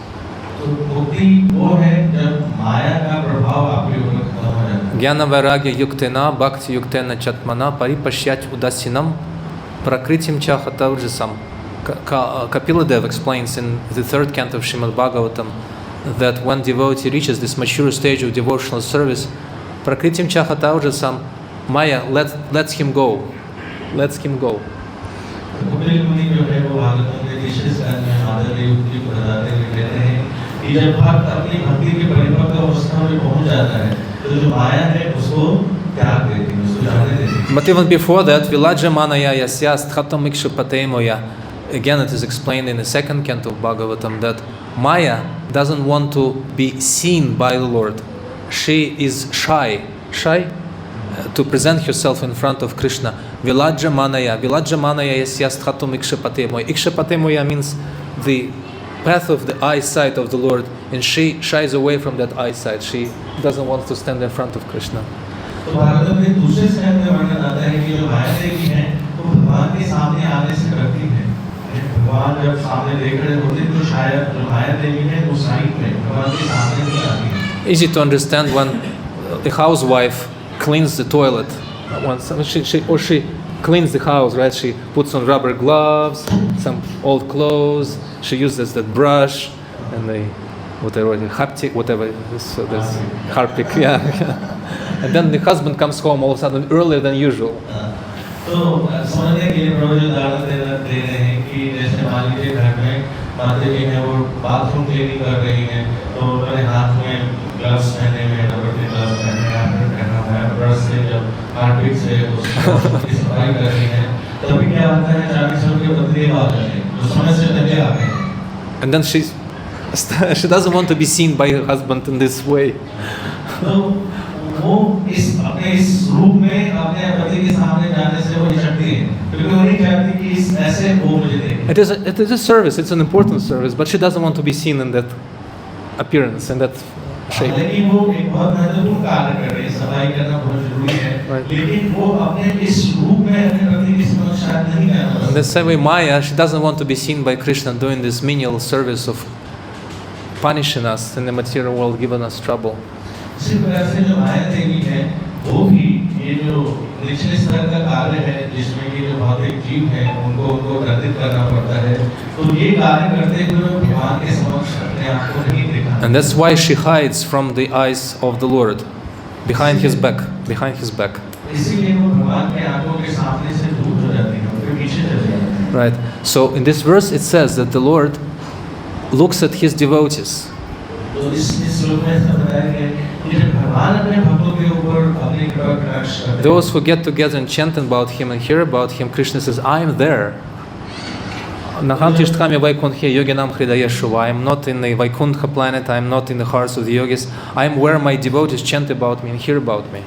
तो मुक्ति वो है जब माया का प्रभाव आपके ऊपर खत्म हो जाता है। Jnana Vairagya Yuktena Bhakti Yuktena Chatmana Paripashyat Udasinam Prakritim Chahatavjasam. Kapila Dev explains in the third canto of Srimad Bhagavatam that when devotee reaches this mature stage of devotional service, Prakritim chahata уже сам. Maya, let's him go. Let's him go. Kapil मुनि जो है वो भागवतम के तीसरे स्कंद में माधव युग की बताते हुए कहते हैं कि जब भक्त अपनी भक्ति की परिपक्व अवस्था में पहुंच जाता है तो जो माया है उसको त्याग देती है, उसको जाने देती है. But even before that, Vilaja Manaya Yasya Sthatam Ikshapatemoya. Again, it is explained in the second canto of Bhagavatam that Maya doesn't want to be seen by the Lord. She is shy to present herself in front of Krishna. Vilaja Manaya Yasya Sthatam Ikshapatemoya. Ikshapatemoya means the path of the eyesight of the Lord, and she shies away from that eyesight. She doesn't want to stand in front of Krishna. तो भागवत में दूसरे स्कंद में वर्णन आता है कि जो माया देवी है वो भगवान के सामने आने से डरती है. भगवान जब सामने देख रहे होते हैं तो शायद जो माया देवी है वो साइड में भगवान के सामने नहीं आती है. Easy to understand when the housewife cleans the toilet. Once she cleans the house, right? She puts on rubber gloves, some old clothes. She uses that brush and the whatever this harpic, yeah. And then the husband comes home all of a sudden earlier than usual. तो समझने के लिए प्रभु जी उदाहरण दे रहे हैं कि जैसे मान लीजिए घर में माता जी हैं वो बाथरूम क्लीनिंग कर रही हैं तो उन्होंने हाथ में ग्लव्स पहने हुए हैं, रबर के ग्लव्स पहने हुए हैं, पहना हुआ है, ब्रश से जब हार्पिक से उसकी सफाई कर रही हैं तभी क्या होता है 40 के बदले आ जाते हैं जो समय से पहले आ गए. And then she doesn't want to be seen by her husband in this way. तो वो अपने इस रूप में अपने पति के सामने जाने से वो हिचकती है क्योंकि वो नहीं चाहती कि इस ऐसे वो मुझे देखे. It is a service. It's an important service, but she doesn't want to be seen in that appearance, in that shape. लेकिन वो एक बहुत महत्वपूर्ण कार्य कर रही है, सफाई करना बहुत जरूरी है, लेकिन वो अपने इस रूप में अपने पति के समक्ष शायद नहीं करना. In the same way, Maya, she doesn't want to be seen by Krishna doing this menial service of punishing us in the material world, giving us trouble. इसी प्रकार से जो माया देवी है वो भी ये जो निचले स्तर का कार्य है जिसमें कि जो भौतिक जीव है उनको ग्रथित करना पड़ता है तो ये कार्य करते हुए भगवान के समक्ष अपने आप को नहीं दिखाना. And that's why she hides from the eyes of the Lord, behind his back. इसीलिए वो भगवान के आंखों के सामने से दूर हो जाती है, फिर पीछे चले जाती है. Right. So in this verse it says that the Lord looks at his devotees. तो इस श्लोक में ऐसा बताया गया है कि जब भगवान अपने भक्तों के ऊपर अपनी कृपा कटाक्ष करते हैं, Those who get together and chant about him and hear about him, Krishna says, I am there. Naham Tishtkhami Vaikunthe Yoginam Hridayeshuva. I am not in the Vaikuntha planet, I am not in the hearts of the yogis. I am where my devotees chant about me and hear about me.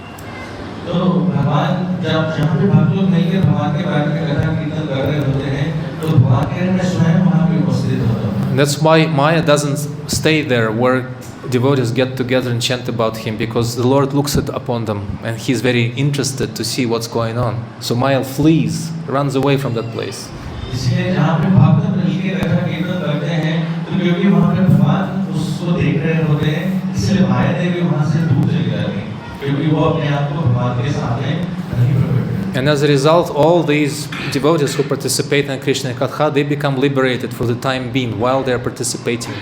तो भगवान जब जहाँ पे भक्त लोग मिलकर भगवान के बारे में कथा कीर्तन कर रहे होते हैं तो भगवान कह रहे हैं मैं स्वयं वहाँ पे उपस्थित होता हूँ. That's why Maya doesn't stay there where devotees get together and chant about him, because the Lord looks upon them and he's very interested to see what's going on. So Maya flees, runs away from that place. इसलिए जहाँ पे भक्त मिलकर कथा कीर्तन करते हैं तो क्योंकि वहाँ पे भगवान उसको देख रहे होते हैं इसलिए माया देवी वहाँ से दूर चली जाती है क्योंकि वो अपने आप को भगवान के सामने नहीं प्रकट करती. And as a result, all these devotees who participate in Krishna Katha, they become liberated for the time being while they are participating.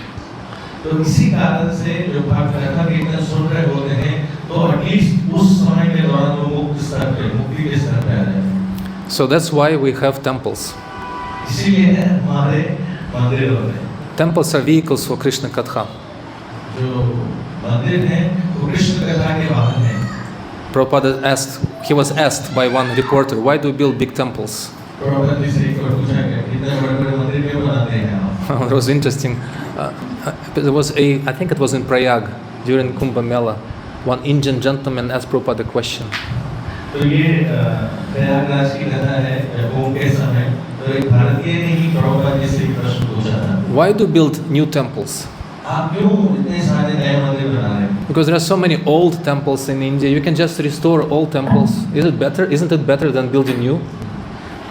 तो इसी कारण से जो भक्त कथा कीर्तन सुन रहे होते हैं तो एटलीस्ट उस समय के दौरान वो मुक्ति के स्तर पे आ जाते हैं. So that's why we have temples. इसीलिए हमारे मंदिर होते हैं. Temples are vehicles for Krishna Katha. जो मंदिर हैं वो कृष्ण कथा के वाहन हैं. Prabhupada was asked by one reporter, why do you build big temples? Prabhupada ji से एक बार पूछा गया इतने बड़े मंदिर क्यों बनाते हैं आप? It was interesting. I think it was in Prayag during Kumbh Mela. One Indian gentleman asked Prabhupada a question. तो ये प्रयागराज की कथा है कुंभ के समय तो एक भारतीय ने ही प्रभुपाद जी से एक प्रश्न पूछा था. Why do you build new temples? आप क्यों इतने सारे नए मंदिर बना रहे हैं? Because there are so many old temples in India. You can just restore old temples. Isn't it better than building new?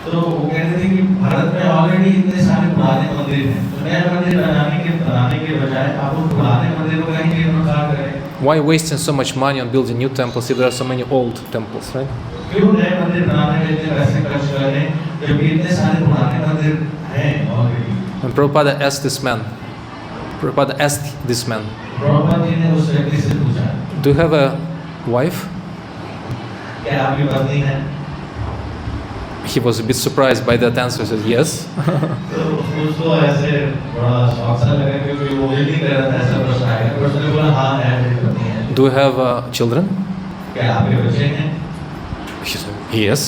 तो वो कहते थे कि भारत में ऑलरेडी इतने सारे पुराने मंदिर हैं तो नए मंदिर बनाने के बजाय आप उन पुराने मंदिरों का ही जीर्णोद्धार करें. Why wasting so much money on building new temples if there are so many old temples, right? क्यों नए मंदिर बनाने में इतने पैसे खर्च कर रहे हैं जबकि इतने सारे पुराने मंदिर हैं already. And Prabhupada asked this man. Prabhupada Prabhupada ji ने उस व्यक्ति से पूछा. Do you have wife? क्या आपकी पत्नी है? He was a bit surprised by that answer. He said, yes. तो उसको ऐसे बड़ा शौक सा लगा क्योंकि वो नहीं कर रहा था ऐसा प्रश्न आया, पर उसने बोला हाँ है मेरी पत्नी है। Do you have children? क्या आपके बच्चे हैं? He said, yes.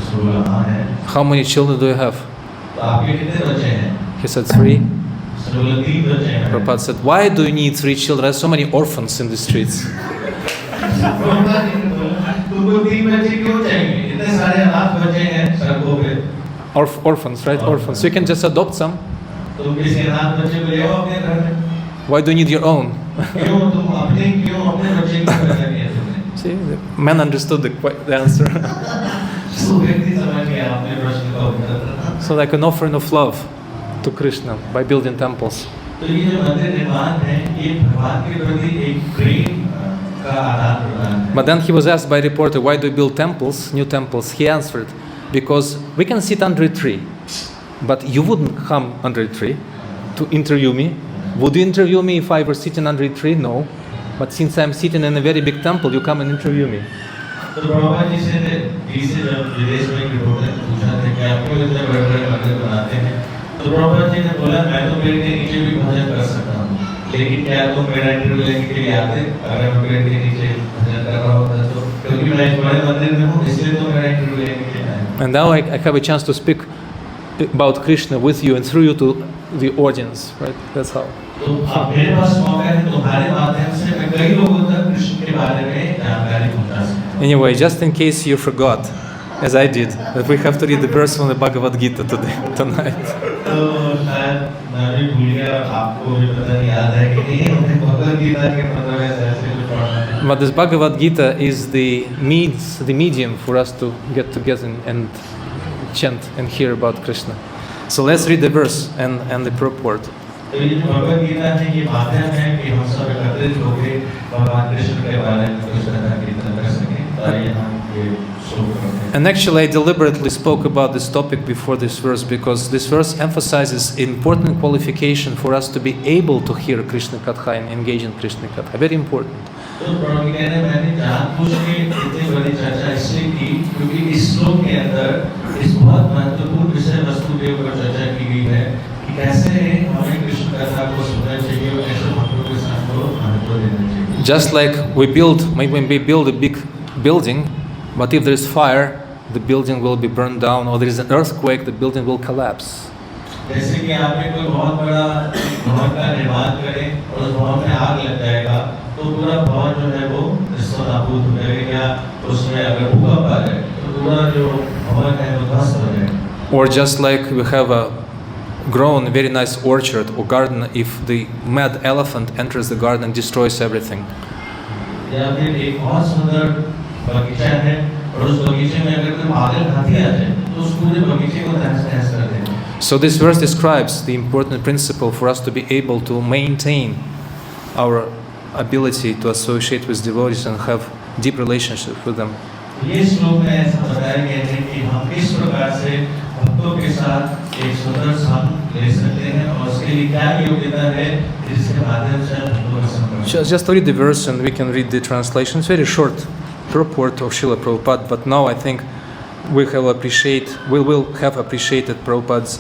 उसने बोला हाँ है। How many children do you have? तो आपके कितने बच्चे हैं? He said, 3. उसने बोला 3 बच्चे हैं। Prabhupada said, why do you need 3 children? There are so many orphans in the streets. Prabhupada ji ने बोला तुमको 3 बच्चे क्यों चाहिए? इतने सारे अनाथ बच्चे हैं सड़कों पे। Orphans, right? Orphans. So you can just adopt some. तुम किसी अनाथ बच्चे को ले आओ अपने घर में। Why do you need your own? क्यों अपने बच्चे की पैदा किया तुमने? See, the man understood the answer. तो व्यक्ति समझ गया अपने प्रश्न का उत्तर। So like an offering of love to Krishna by building temples. तो ये जो मंदिर निर्माण है ये भगवान के प्रति एक प्रेम का आदान प्रदान है। But then he was asked by a reporter, why do you build temples, new temples? He answered, because we can sit under a tree, but you wouldn't come under a tree to interview me. Would you interview me if I were sitting under a tree? No. But since I'm sitting in a very big temple, you come and interview me. तो प्रभुपाद जी से जब विदेश में एक reporter ने पूछा था कि आप क्यों इतने बड़े-बड़े मंदिर बनाते हैं, तो प्रभुपाद जी ने बोला मैं तो पेड़ के नीचे भी भजन कर सकता हूँ, लेकिन क्या तुम मेरा इंटरव्यू लेने के लिए आते? अगर मैं पेड़ के नीचे भजन कर रहा होता तो, क्योंकि मैं एक बड़े मंदिर में हूँ इसलिए तो मेरा इंटरव्यू लेने के लिए आया। And now I have a chance to speak about Krishna with you and through you to the audience, right? That's how. तो अब मेरे पास मौका है तुम्हारे माध्यम से मैं कई लोगों तक कृष्ण के बारे में जानकारी पहुंचा सकता हूं। Anyway, just in case you forgot, as I did, that we have to read the verse from the Bhagavad Gita tonight. तो शायद मैं भी भूल गया, आपको भी पता नहीं याद है कि नहीं, हमने भगवद गीता के 15वें अध्याय से कुछ पढ़ा है। But this Bhagavad Gita is the medium for us to get together and chant and hear about Krishna. So let's read the verse and the purport. तो ये जो भगवद गीता है ये माध्यम है कि हम सब एकत्रित होकर भगवान कृष्ण के बारे में कुछ कथा कीर्तन कर सकें। तो आइए हम ये शुरू करते हैं। And actually I deliberately spoke about this topic before this verse because this verse emphasizes important qualification for us to be able to hear Krishna Katha and engage in Krishna Katha. Very important. तो प्रभु कहने मैंने जानबूझ के इतनी बड़ी चर्चा इसलिए की क्योंकि इस श्लोक के अंदर इस बहुत महत्वपूर्ण विषय वस्तु के ऊपर चर्चा की गई है कि कैसे हमें कृष्ण कथा को सुनना चाहिए और कैसे भक्तों के साथ को महत्व देना चाहिए। Just like when we build a big building, but if there is fire, the building will be burned down, or there is an earthquake, the building will collapse. जैसे कि आपने कोई बहुत बड़ा भवन का निर्माण करें और उस भवन में आग लग जाएगा तो पूरा भवन जो है वो निस्तानाबूद हो जाएगा या उसमें अगर भूकंप आ जाए तो पूरा जो भवन है वो ध्वस्त हो जाएगा। Or just like we have grown a very nice orchard or garden, if the mad elephant enters the garden and destroys everything. या फिर एक बहुत सुंदर बगीचा है और उस बगीचे में अगर कोई पागल हाथी आ जाए तो उस पूरे बगीचे को तहस-नहस कर देगा। So this verse describes the important principle for us to be able to maintain our ability to associate with devotees and have deep relationship with them. ये श्लोक में ऐसा बताया गया है कि हम किस प्रकार से भक्तों के साथ एक सुंदर संग ले सकते हैं और उसके लिए क्या योग्यता है जिसके माध्यम से भक्तों का संग। Just read the verse and we can read the translation. It's very short purport of Srila Prabhupada, but now I think we will have appreciated Prabhupada's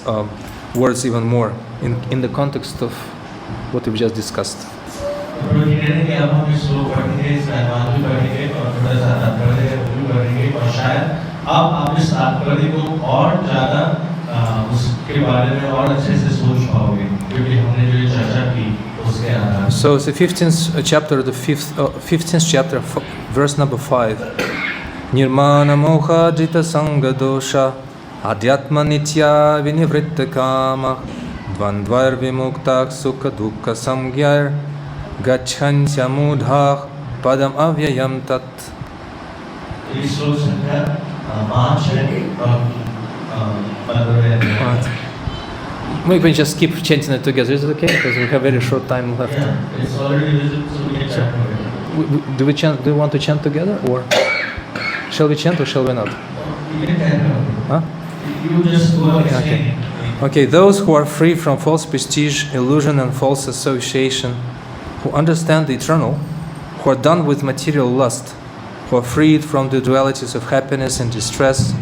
words even more in the context of what we've just discussed. So it's the 15th chapter, verse number 5. Nirmana-moha jita-sanga dosha adhyatma nitya vinivritta kama dvandvair vimuktak sukha dukkha samgyar gacchantya mudhah padam avyayam tat. We can just keep chanting it together. Is it okay? Because we have very short time left. Yeah, it's already visible, so we can chant together. Do we chant? Do you want to chant together, or shall we chant, or shall we not? You can chant. Huh? You just go and explain. Okay. Those who are free from false prestige, illusion, and false association, who understand the eternal, who are done with material lust, who are freed from the dualities of happiness and distress,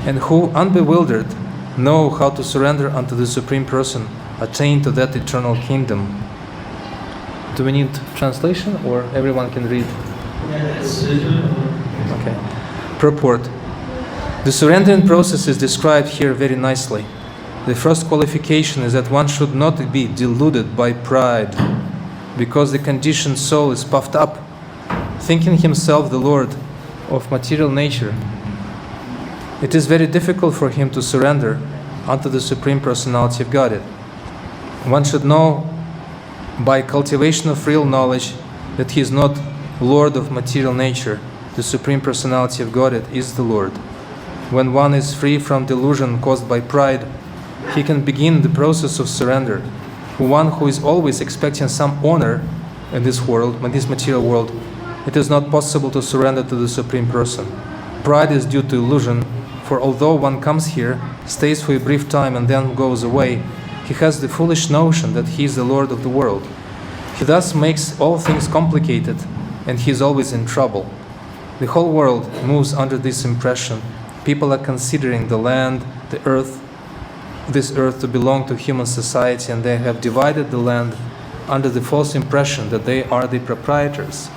and who, unbewildered, know how to surrender unto the Supreme Person, attain to that eternal kingdom. Do we need translation, or everyone can read? Okay. Purport. The surrendering process is described here very nicely. The first qualification is that one should not be deluded by pride, because the conditioned soul is puffed up, thinking himself the Lord of material nature. It is very difficult for him to surrender unto the Supreme Personality of Godhead. One should know by cultivation of real knowledge that he is not Lord of material nature. The Supreme Personality of Godhead is the Lord. When one is free from delusion caused by pride, he can begin the process of surrender. One who is always expecting some honor in this world, in this material world, it is not possible to surrender to the Supreme Person. Pride is due to illusion, for although one comes here, stays for a brief time and then goes away, he has the foolish notion that he is the Lord of the world. He thus makes all things complicated, and he is always in trouble. The whole world moves under this impression. People are considering the land, the earth, this earth to belong to human society, and they have divided the land under the false impression that they are the proprietors.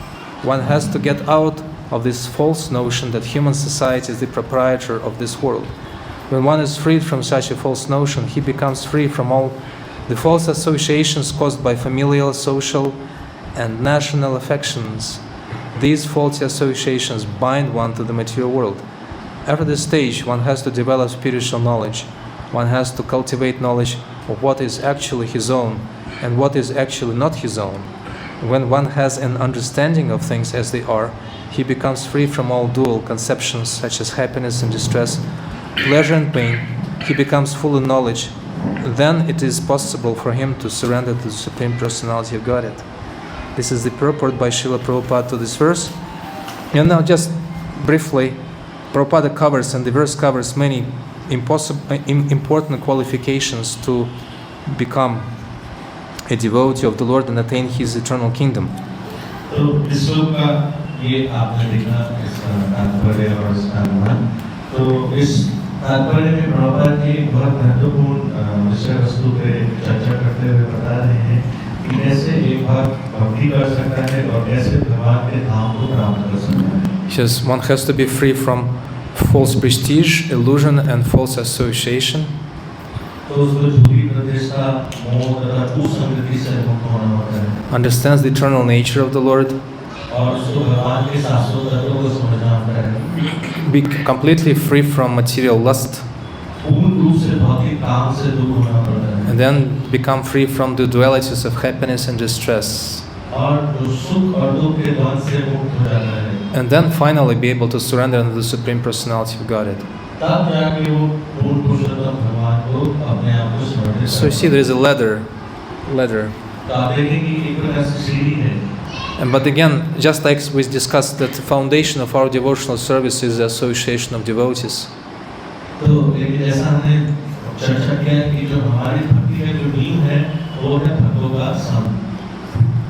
One has to get out of this false notion that human society is the proprietor of this world. When one is freed from such a false notion, he becomes free from all the false associations caused by familial, social, and national affections. These faulty associations bind one to the material world. After this stage, one has to develop spiritual knowledge. One has to cultivate knowledge of what is actually his own and what is actually not his own. When one has an understanding of things as they are, he becomes free from all dual conceptions such as happiness and distress, pleasure and pain. He becomes full of knowledge. Then it is possible for him to surrender to the Supreme Personality of Godhead. This is the purport by Srila Prabhupada to this verse. And now just briefly, Prabhupada covers, and the verse covers many important qualifications to become a devotee of the Lord and attain His eternal kingdom. तो इस श्लोक का ये आपने देखा इस तात्पर्य और इस अनुमान तो इस तात्पर्य में प्रभुपाद जी बहुत महत्वपूर्ण विषय वस्तु पे चर्चा करते हुए बता रहे हैं कि कैसे एक भक्त भक्ति कर सकता है और कैसे भगवान के धाम को प्राप्त कर सकता है. Yes, one has to be free from false prestige, illusion, and false association. Understands the eternal nature of the Lord. Be completely free from material lust. And then become free from the dualities of happiness and distress. And then finally be able to surrender unto the Supreme Personality of Godhead. So you see there is a ladder. But again, just like we discussed, that the foundation of our devotional service is the association of devotees.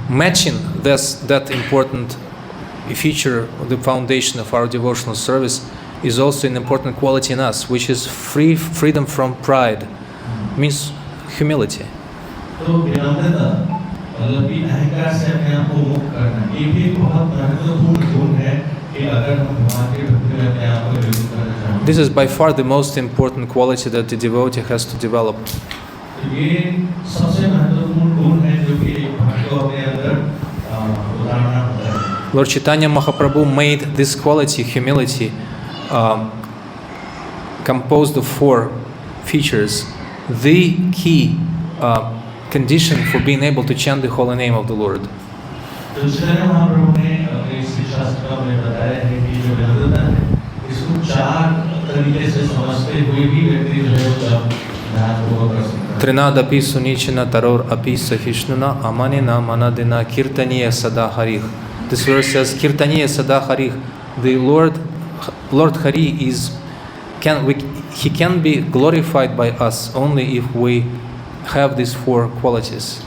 Matching that important feature, the foundation of our devotional service, is also an important quality in us, which is freedom from pride, means humility. This is by far the most important quality that the devotee has to develop. Lord Chaitanya Mahaprabhu made this quality, humility, composed of 4 features, the key condition for being able to chant the holy name of the Lord. Trinadapi sunichina taror api sahishnuna amanina manadina kirtaniya sada harih. This verse says kirtaniya sada harih. The Lord Hari he can be glorified by us only if we have these 4 qualities.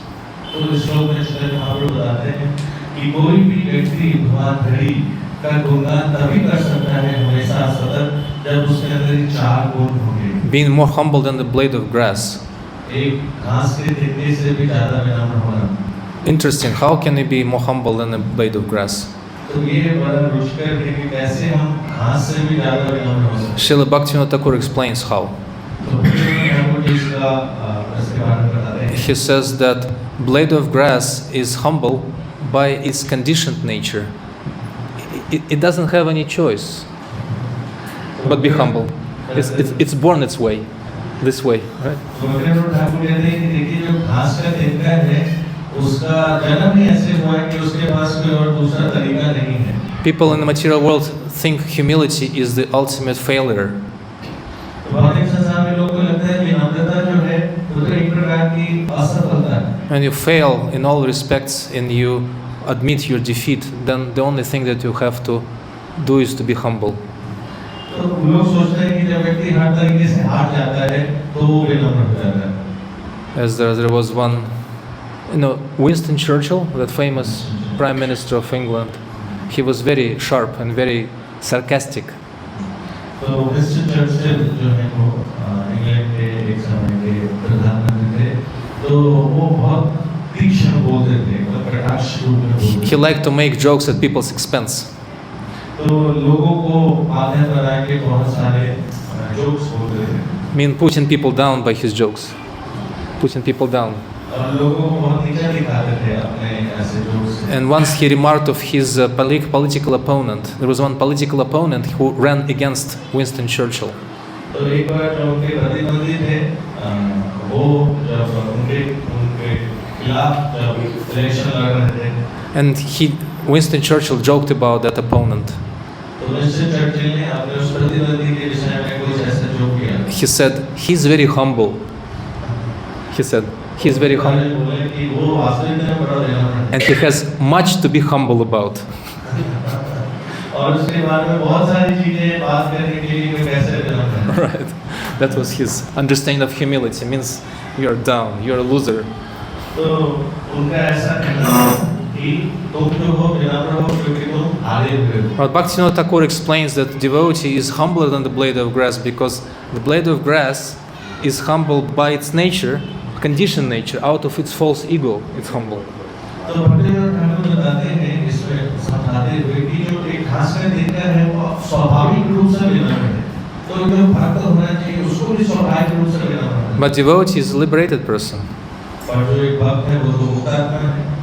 का गुणगान तभी कर सकता है हमेशा सतत जब उसके अंदर ये 4 गुण होंगे। Being more humble than the blade of grass. एक घास के तितली से भी ज़्यादा विनम्र होना। Interesting. How can we be more humble than a blade of grass? तो ये बड़ा रुचिकर है कि कैसे हम घास से भी ज़्यादा विनम्र हो सकते हैं। Srila Bhaktivinoda Thakur explains how. तो इसका इसके बारे में बताते हैं। He says that blade of grass is humble by its conditioned nature. It doesn't have any choice but be humble. It's born its way, this way, right? People in the material world think humility is the ultimate failure. When you fail in all respects and you admit your defeat, then the only thing that you have to do is to be humble. As there was one, Winston Churchill, that famous Prime Minister of England, he was very sharp and very sarcastic. He liked to make jokes at people's expense. Mean putting people down by his jokes. Putting people down. And once he remarked of his political opponent. There was one political opponent who ran against Winston Churchill. And Winston Churchill joked about that opponent. He said, he's very humble. He said, he's very humble. And he has much to be humble about. Right. That was his understanding of humility. It means you're down, you're a loser. But Bhaktivinoda Thakur explains that devotee is humbler than the blade of grass because the blade of grass is humble by its nature, conditioned nature, out of its false ego, it's humble. But devotee is a liberated person.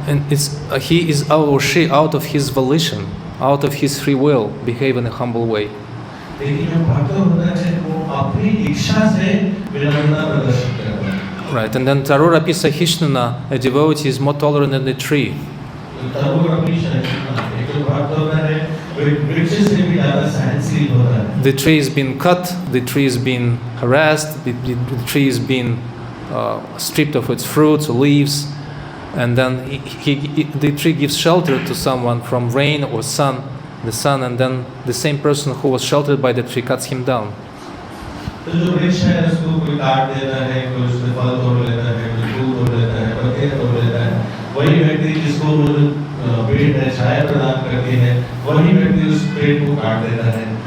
And he is or she out of his volition, out of his free will, behave in a humble way. Right, and then Tarura Pisa Hishnuna, a devotee is more tolerant than the tree. The tree is being cut, the tree is being harassed, the tree is being stripped of its fruits or leaves, and then the tree gives shelter to someone from rain or sun, the sun, and then the same person who was sheltered by the tree cuts him down.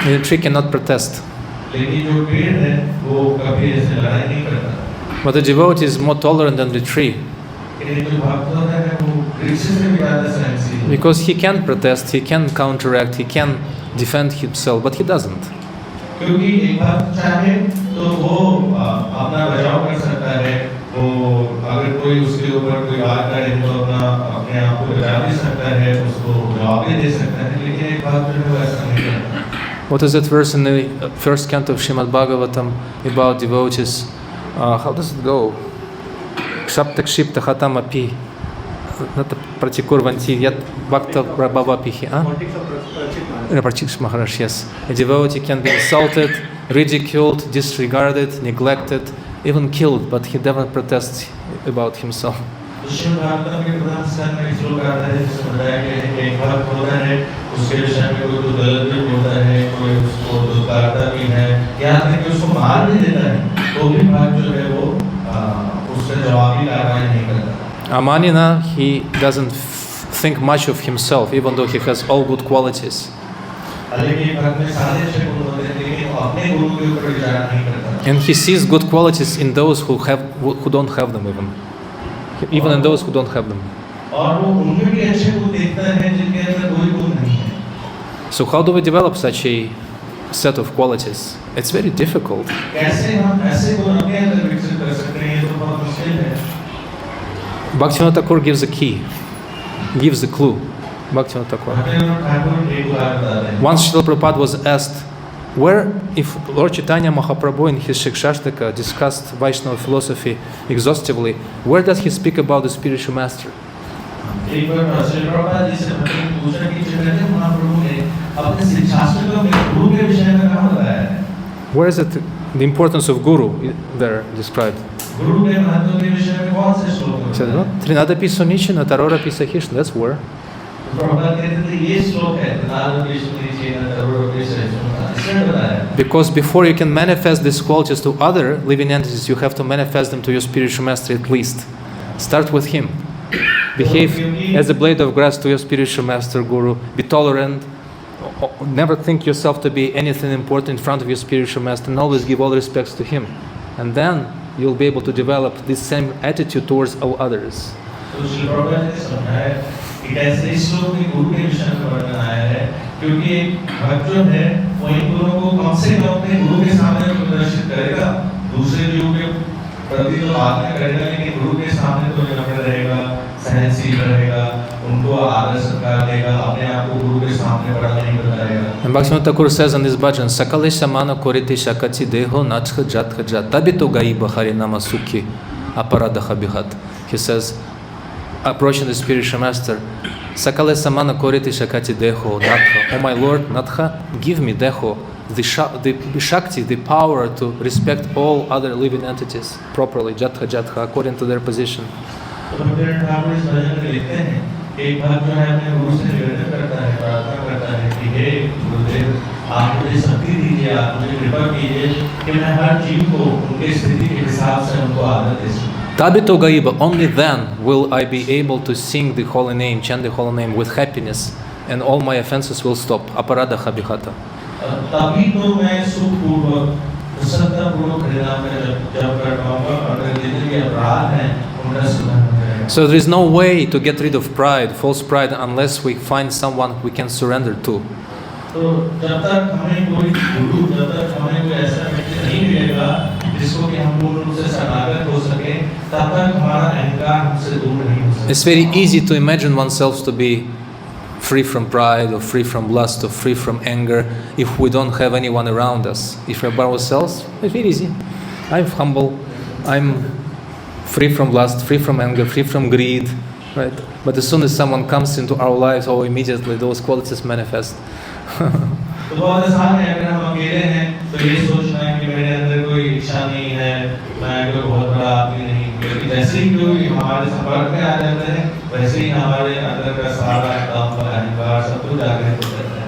The tree cannot protest. But the devotee is more tolerant than the tree. Because he can protest, he can counteract, he can defend himself, but he doesn't. What is that verse in the first canto of Srimad Bhagavatam about devotees? How does it go? Kshapta hatam api. Not pratikurvanti yat bhakta prabhavapihi. Prachik Maharaj, yes. A devotee can be insulted, ridiculed, disregarded, neglected, even killed, but he never protests about himself. Amanina, he doesn't think much of himself, even though he has all good qualities. And he sees good qualities in those who don't have them even in those who don't have them. So how do we develop such a set of qualities? It's very difficult. Bhaktivinoda Thakur gives a key, gives a clue. Bhaktivinoda Thakur. Once Srila Prabhupada was asked, where, if Lord Chaitanya Mahaprabhu in his Shikshashtaka discussed Vaishnava philosophy exhaustively, where does he speak about the spiritual master? Where is it, the importance of Guru there described? He said, no, Trinada Piso Nichana, Tarora Pisa Hishna, that's where. Because before you can manifest these qualities to other living entities, you have to manifest them to your spiritual master at least. Start with him. Behave as a blade of grass to your spiritual master, Guru. Be tolerant. Never think yourself to be anything important in front of your spiritual master, and always give all respects to him. And then you'll be able to develop this same attitude towards all others. And Bhaktivinoda Thakur says in this bhajan, Sakale samana koriti shakati deho natcha jatcha jat tabito gaiba harinama sukhi aparadaha bihat. He says, approaching the spiritual master, Sakale samana koriti shakati deho natcha. Oh my Lord, Natha, give me deho, the shakti, the power to respect all other living entities properly, jatha jatha, according to their position. Tabito Gaiba, only then will I be able to sing the holy name, chant the holy name with happiness, and all my offenses will stop. Aparada Habihata. So there is no way to get rid of pride, false pride, unless we find someone we can surrender to. It's very easy to imagine oneself to be free from pride, or free from lust, or free from anger, if we don't have anyone around us. If we're by ourselves, it's very easy. I'm humble, I'm free from lust, free from anger, free from greed, right? But as soon as someone comes into our lives, oh, immediately those qualities manifest.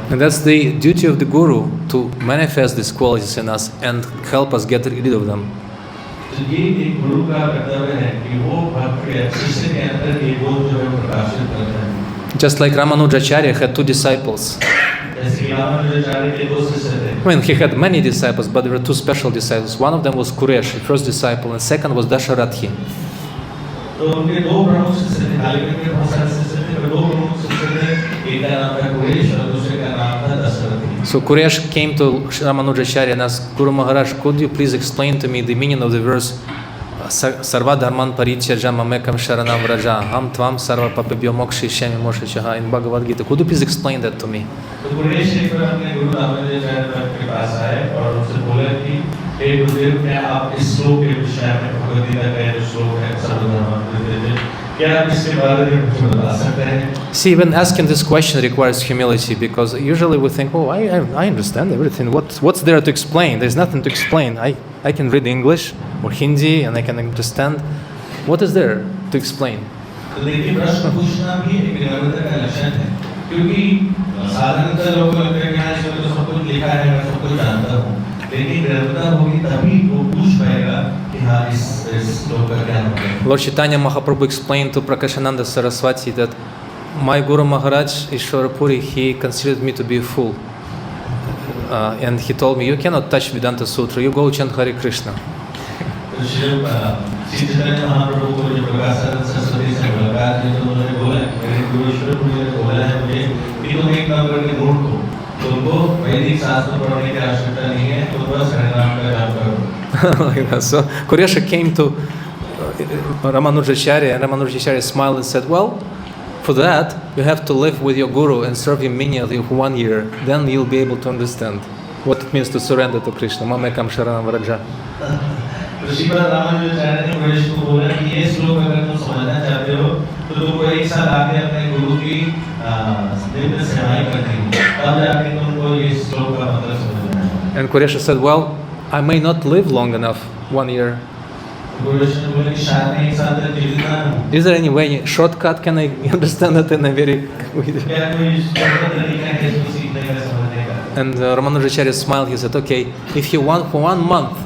And that's the duty of the Guru, to manifest these qualities in us and help us get rid of them. Just like Ramanujacharya had two disciples. I mean, he had many disciples, but there were two special disciples. One of them was Kuresh, the first disciple, and second was Dasharathi. So Kuresh came to Ramanujacharya and asked, Guru Maharaj, could you please explain to me the meaning of the verse Sarva Dharman Parityaja Mamekam Sharanam Vraja Ham Tvam Sarva Papabhyo Mokshishyami Mokshichaha in Bhagavad Gita? Could you please explain that to me? So Kuresh एक बार अपने गुरु रामानुजाचार्य के पास आए और उनसे बोला कि हे गुरुदेव, क्या आप इस श्लोक के विषय में भगवद गीता का जो श्लोक है सर्वधर्मान परित्यज्य, क्या आप इसके बारे में मुझे बता सकते हैं? See, even asking this question requires humility, because usually we think, oh, I understand everything. What's there to explain? There's nothing to explain. I can read English or Hindi and I can understand. What is there to explain? लेकिन प्रश्न पूछना भी एक विनम्रता का लक्षण है, क्योंकि साधारणतः लोगों को लगता है कि इसमें तो सब कुछ लिखा है, मैं सब कुछ जानता हूँ, लेकिन विनम्रता होगी तभी वो पूछ पाएगा कि हाँ इस श्लोक का क्या मतलब है. Lord Chaitanya Mahaprabhu explained to Prakashananda Saraswati that my Guru Maharaj Ishwarapuri, he considered me to be a fool. and he told me, you cannot touch Vedanta Sutra, you go chant Hare Krishna. Like that. So Kuresha came to Ramanujacharya, and Ramanujacharya smiled and said, well, for that you have to live with your guru and serve him menially for 1 year, then you'll be able to understand what it means to surrender to Krishna. Mamekam Sharanam Vraja. And Kuresha said, well, I may not live long enough, 1 year. Is there any way, shortcut, can I understand it in a very And Ramanujacharya smiled, he said, okay, if you want for 1 month,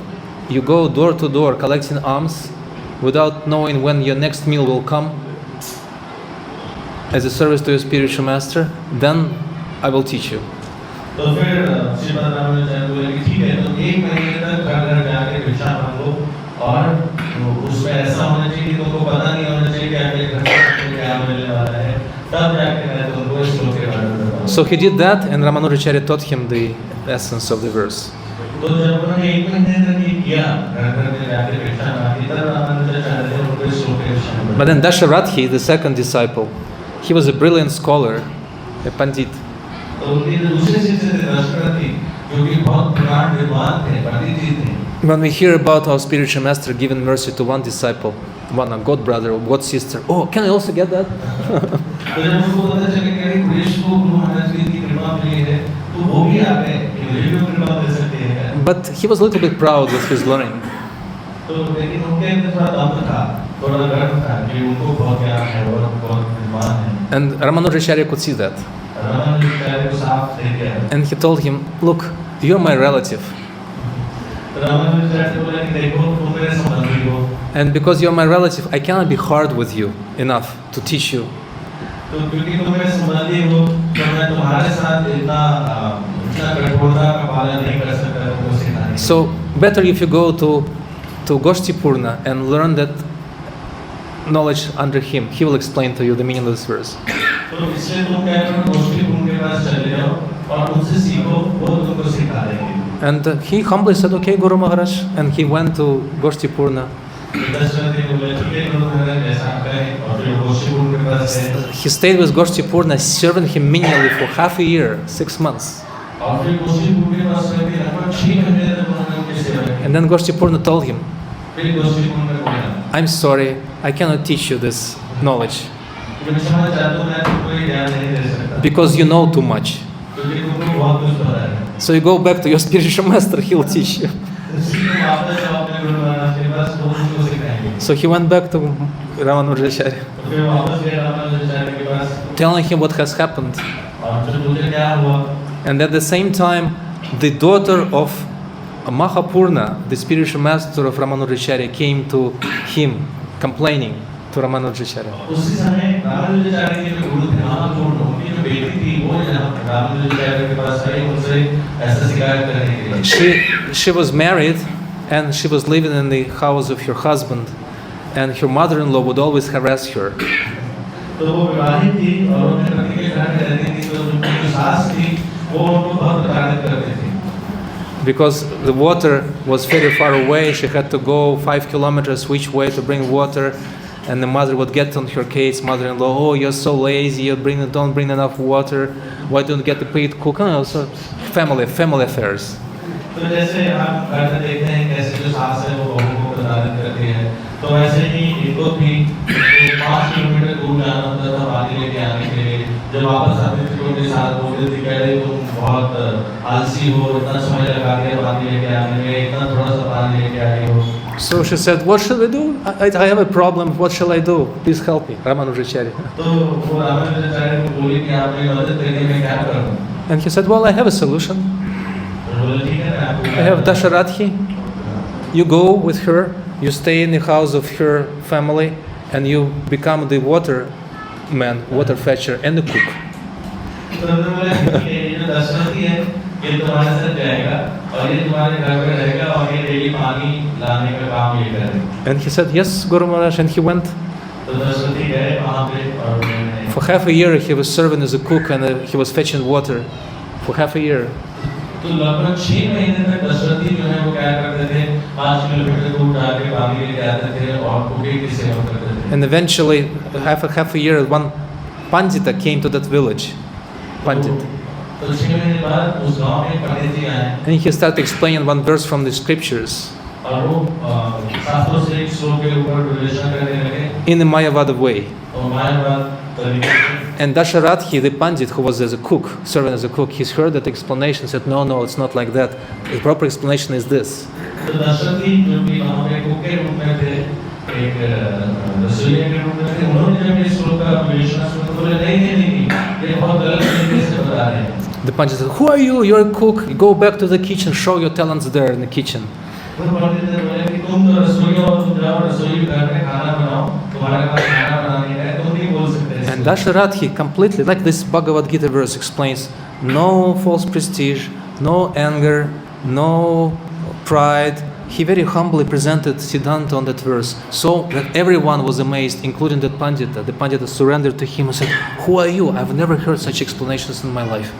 you go door to door collecting alms without knowing when your next meal will come as a service to your spiritual master, then I will teach you. So he did that, and Ramanujacharya taught him the essence of the verse. But then Dasharathi, the second disciple, he was a brilliant scholar, a pandit. When we hear about our spiritual master giving mercy to one disciple, one a god brother or god sister, oh, can I also get that? But he was a little bit proud of his learning. And Ramanujacharya could see that. And he told him, look, you're my relative. And because you're my relative, I cannot be hard with you enough to teach you. So better if you go to Goshtipurna and learn that knowledge under him. He will explain to you the meaning of this verse. And he humbly said, okay, Guru Maharaj, and he went to Goshtipurna. He stayed with Goshtipurna, serving him menially for half a year, 6 months. And then Goshtipurna told him, I'm sorry, I cannot teach you this knowledge because you know too much. So you go back to your spiritual master, he'll teach you. So he went back to Ramanujacharya, telling him what has happened. And at the same time, the daughter of Mahapurna, the spiritual master of Ramanujacharya, came to him complaining to Ramanujacharya. She was married and she was living in the house of her husband, and her mother-in-law would always harass her. Because the water was very far away, she had to go 5 kilometers which way to bring water, and the mother would get on her case, mother-in-law, oh, you're so lazy, you don't bring enough water, why don't you get the paid cook? And also family affairs. तो ऐसे ही इनको भी 5 kilometre दूर जाना होता था पानी लेके आने के लिए। जब वापस आते थे तो उनके साथ बोलते थे कह रहे तुम बहुत आलसी हो, इतना समय लगा दिया पानी लेके आने में, इतना थोड़ा सा पानी लेके आई हो। So she said, what shall I do? I have a problem, what shall I do? Please help me, Ramanujacharya. तो वो रामानुजाचार्य को बोली कि आप मेरी मदद करने में क्या करूं? And he said, well, I have a solution. I have Dasharathi. You go with her, you stay in the house of her family, and you become the water man, water fetcher, and the cook. ये तुम्हारे साथ जाएगा और ये तुम्हारे घर में रहेगा और ये डेली पानी लाने का काम ये करेगा। And he said, yes, Guru Maharaj, and he went. तो दशरथी गए वहाँ पे और For half a year he was serving as a cook and he was fetching water. For half a year. तो लगभग 6 महीने तक दशरथी जो है वो क्या करते थे, 5 किलोमीटर दूर जाके पानी लेके आते थे और कुकिंग की सेवा करते थे। And eventually, half a year, one Pandita came to that village. Pandit. तो 6 महीने बाद उस गांव में पंडित जी आए। And he started explaining one verse from the scriptures. और वो शास्त्रों से एक श्लोक के ऊपर विश्लेषण करने लगे। In a Mayavada way. और मायावाद तरीके से। And Dasharathi, the Pandit, who was as a cook, serving as a cook, he's heard that explanation, said, no, it's not like that. The proper explanation is this. तो दशरथी जो भी वहाँ पे cook के रूप में थे, एक रसोइये के रूप में थे, उन्होंने जब इस श्लोक का विश्लेषण सुना तो बोले नहीं, ये बहुत गलत तरीके से बता रहे हैं। The Pandit said, who are you? You're a cook. You go back to the kitchen, show your talents there in the kitchen. तो पंडित ने बोले कि तुम तो रसोइया हो, तुम जाओ रसोई घर में खाना बनाओ, तुम्हारे पास खाना बनाने का है, तुम नहीं बोल सकते। And Dasharathi completely, like this Bhagavad Gita verse explains, no false prestige, no anger, no pride. He very humbly presented Siddhanta on that verse, so that everyone was amazed, including that Pandita. The Pandita surrendered to him and said, who are you? I've never heard such explanations in my life.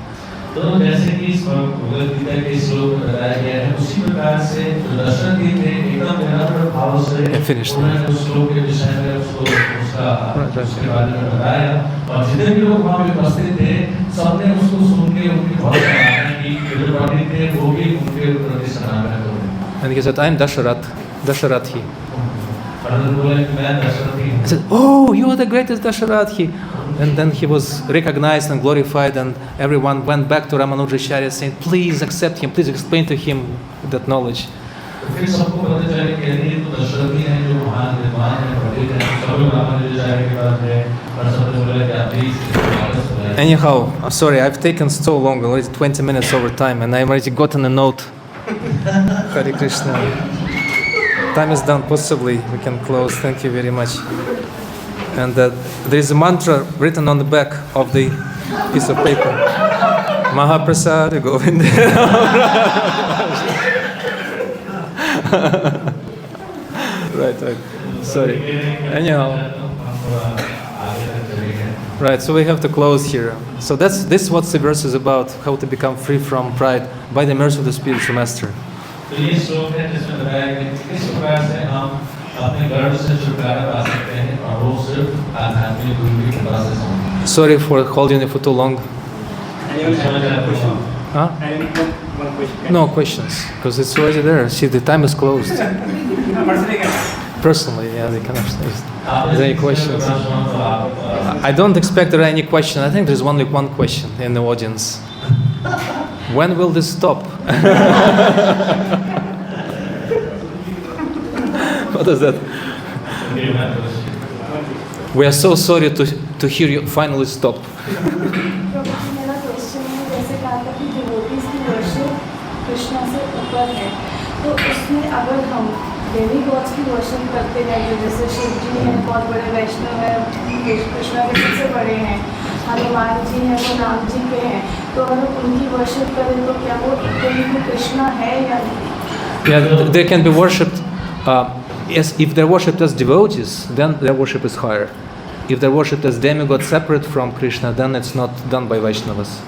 तो जैसे कि इस भगवद गीता के श्लोक में बताया गया है, उसी प्रकार से जो दशरथी थे एकदम विनम्र भाव से उन्होंने उस श्लोक के विषय में उसके बारे में बताया और जितने भी लोग वहाँ पे उपस्थित थे सबने उसको सुन के उनकी बहुत सराहना की, जो पंडित थे वो भी उनके प्रति सराहना कर रहे हैं। And he said, I'm Dasharathi. पंडित बोले कि मैं दशरथी हूँ। I said, oh, you are the greatest Dasharathi. And then he was recognized and glorified, and everyone went back to Ramanujacharya saying, please accept him, please explain to him that knowledge. फिर सबको पता चला कि ये तो दशरथी हैं जो महान विद्वान हैं, पंडित हैं, सब लोग रामानुजाचार्य के पास गए और सबने बोला कि आप please. Anyhow, I'm sorry, I've taken so long, already 20 minutes over time, and I've already gotten a note. Hare Krishna. Time is done, possibly we can close. Thank you very much. And there is a mantra written on the back of the piece of paper. Mahaprasad Govinda. Right. Sorry. Anyhow. Right, so we have to close here. So this is what the verse is about, how to become free from pride by the mercy of the spiritual master. Sorry for holding you for too long. Huh? One question. No questions, because it's already there. See, the time is closed. Personally, yeah, they can understand. Is there any questions? I don't expect there are any questions. I think there's only one question in the audience. When will this stop? What is that? We are so sorry to hear you finally stop. Krishna से ऊपर है तो उसमें अगर हम देवी God's की worship करते हैं जो जैसे शिव जी हैं बहुत बड़े वैष्णव हैं, कृष्णा के सबसे बड़े हैं, हनुमान जी हैं वो राम जी के हैं, तो अगर उनकी वर्शिप करें तो क्या वो इक्वली कृष्णा है या नहीं? Yeah, they can be worshipped. Yes, if they're worshipped as devotees, then their worship is higher. If they're worshipped as demigods separate from Krishna, then it's not done by Vaishnavas.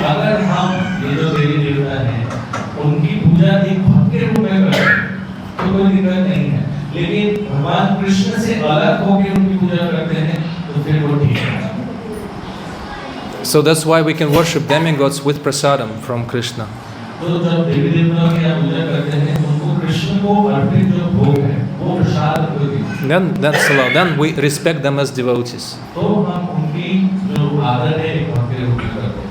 अगर हम ये जो देवी देवता हैं उनकी पूजा एक भक्त के रूप में करें तो कोई दिक्कत नहीं है, लेकिन भगवान कृष्ण से अलग होकर उनकी पूजा करते हैं तो फिर वो ठीक है। So that's why we can worship demigods with prasadam from Krishna. तो जब देवी देवताओं की आप पूजा करते हैं उनको कृष्ण को अर्पित जो भोग है वो प्रसाद होगी। Then that's allowed. Then we respect them as devotees. तो हम उनकी जो आदर है एक भक्त के रूप में करते हैं।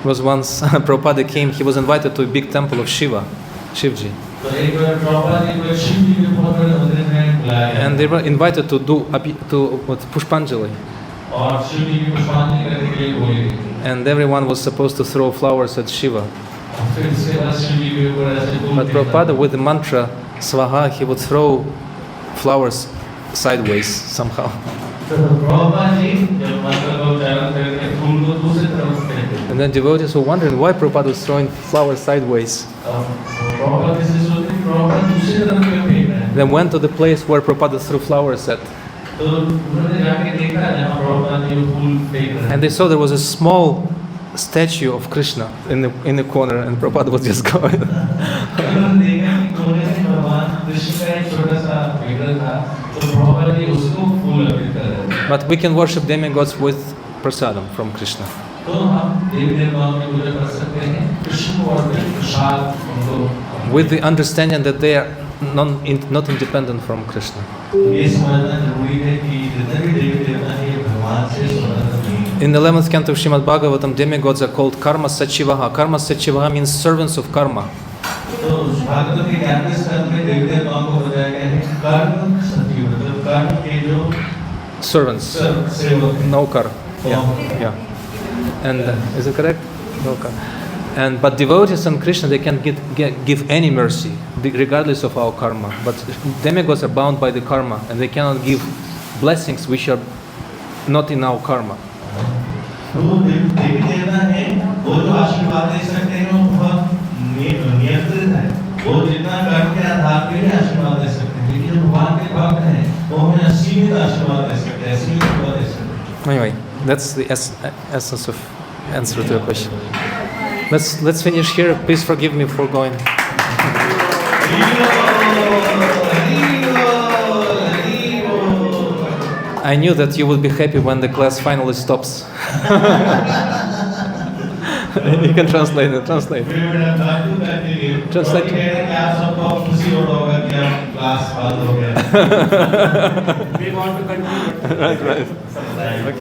Was once Prabhupada came, he was invited to a big temple of Shiva, Shivji. तो एक बार प्रभुपाद जी को शिव जी के बहुत बड़े मंदिर में बुलाया गया। And they were invited to do Pushpanjali. और शिव जी की पुष्पांजलि करने के लिए बोले गए। And everyone was supposed to throw flowers at Shiva. फिर इसके बाद शिव जी के ऊपर ऐसे फूल But Prabhupada, with the mantra Swaha, he would throw flowers sideways somehow. तो प्रभुपाद जी जब मतलब चरण करके फूल को दूसरी तरफ फेंकते And then devotees were wondering why Prabhupada was throwing flowers sideways. Prabhupada ji से सोचते प्रभुपाद दूसरी तरफ क्यों फेंक रहे हैं Then went to the place where Prabhupada threw flowers at. तो उन्होंने जाके देखा जहाँ प्रभुपाद जी फूल फेंक रहे हैं And they saw there was a small statue of Krishna in the corner, and Prabhupada was just going. उन्होंने देखा कि कोने में भगवान कृष्ण का एक छोटा सा विग्रह था तो प्रभुपाद जी उसको फूल अर्पित कर रहे थे But we can worship demigods with prasadam from Krishna. तो हम देवी देवताओं की पूजा कर सकते हैं कृष्ण को अर्पित प्रसाद उनको With the understanding that they are not independent from Krishna. ये समझना जरूरी है कि जितने भी देवी देवता हैं ये भगवान से स्वतंत्र नहीं हैं In the 11th canto of Srimad Bhagavatam, demigods are called Karma Sachivaha. Karma Sachivaha means servants of karma. तो भागवत के 11वें स्कंद में देवी देवताओं को बताया गया है कर्म सचिव मतलब कर्म के जो Servants. सेवक हैं Naukar. Yeah. And is it correct? Naukar. And but devotees and Krishna, they can give any mercy regardless of our karma. But demigods are bound by the karma, and they cannot give blessings which are not in our karma. तो देवी देवता हैं वो जो आशीर्वाद दे सकते हैं वो बहुत नियंत्रित है वो जितना कर्म के आधार पे ही आशीर्वाद दे सकते हैं लेकिन जो भगवान के भक्त हैं वो हमें असीमित आशीर्वाद दे सकते हैं असीमित कृपा दे सकते हैं Anyway, that's the essence of answer to your question. Let's finish here. Please forgive me for going. I knew that you would be happy when the class finally stops. You can translate it. Translate. Translate. We want to continue. Right.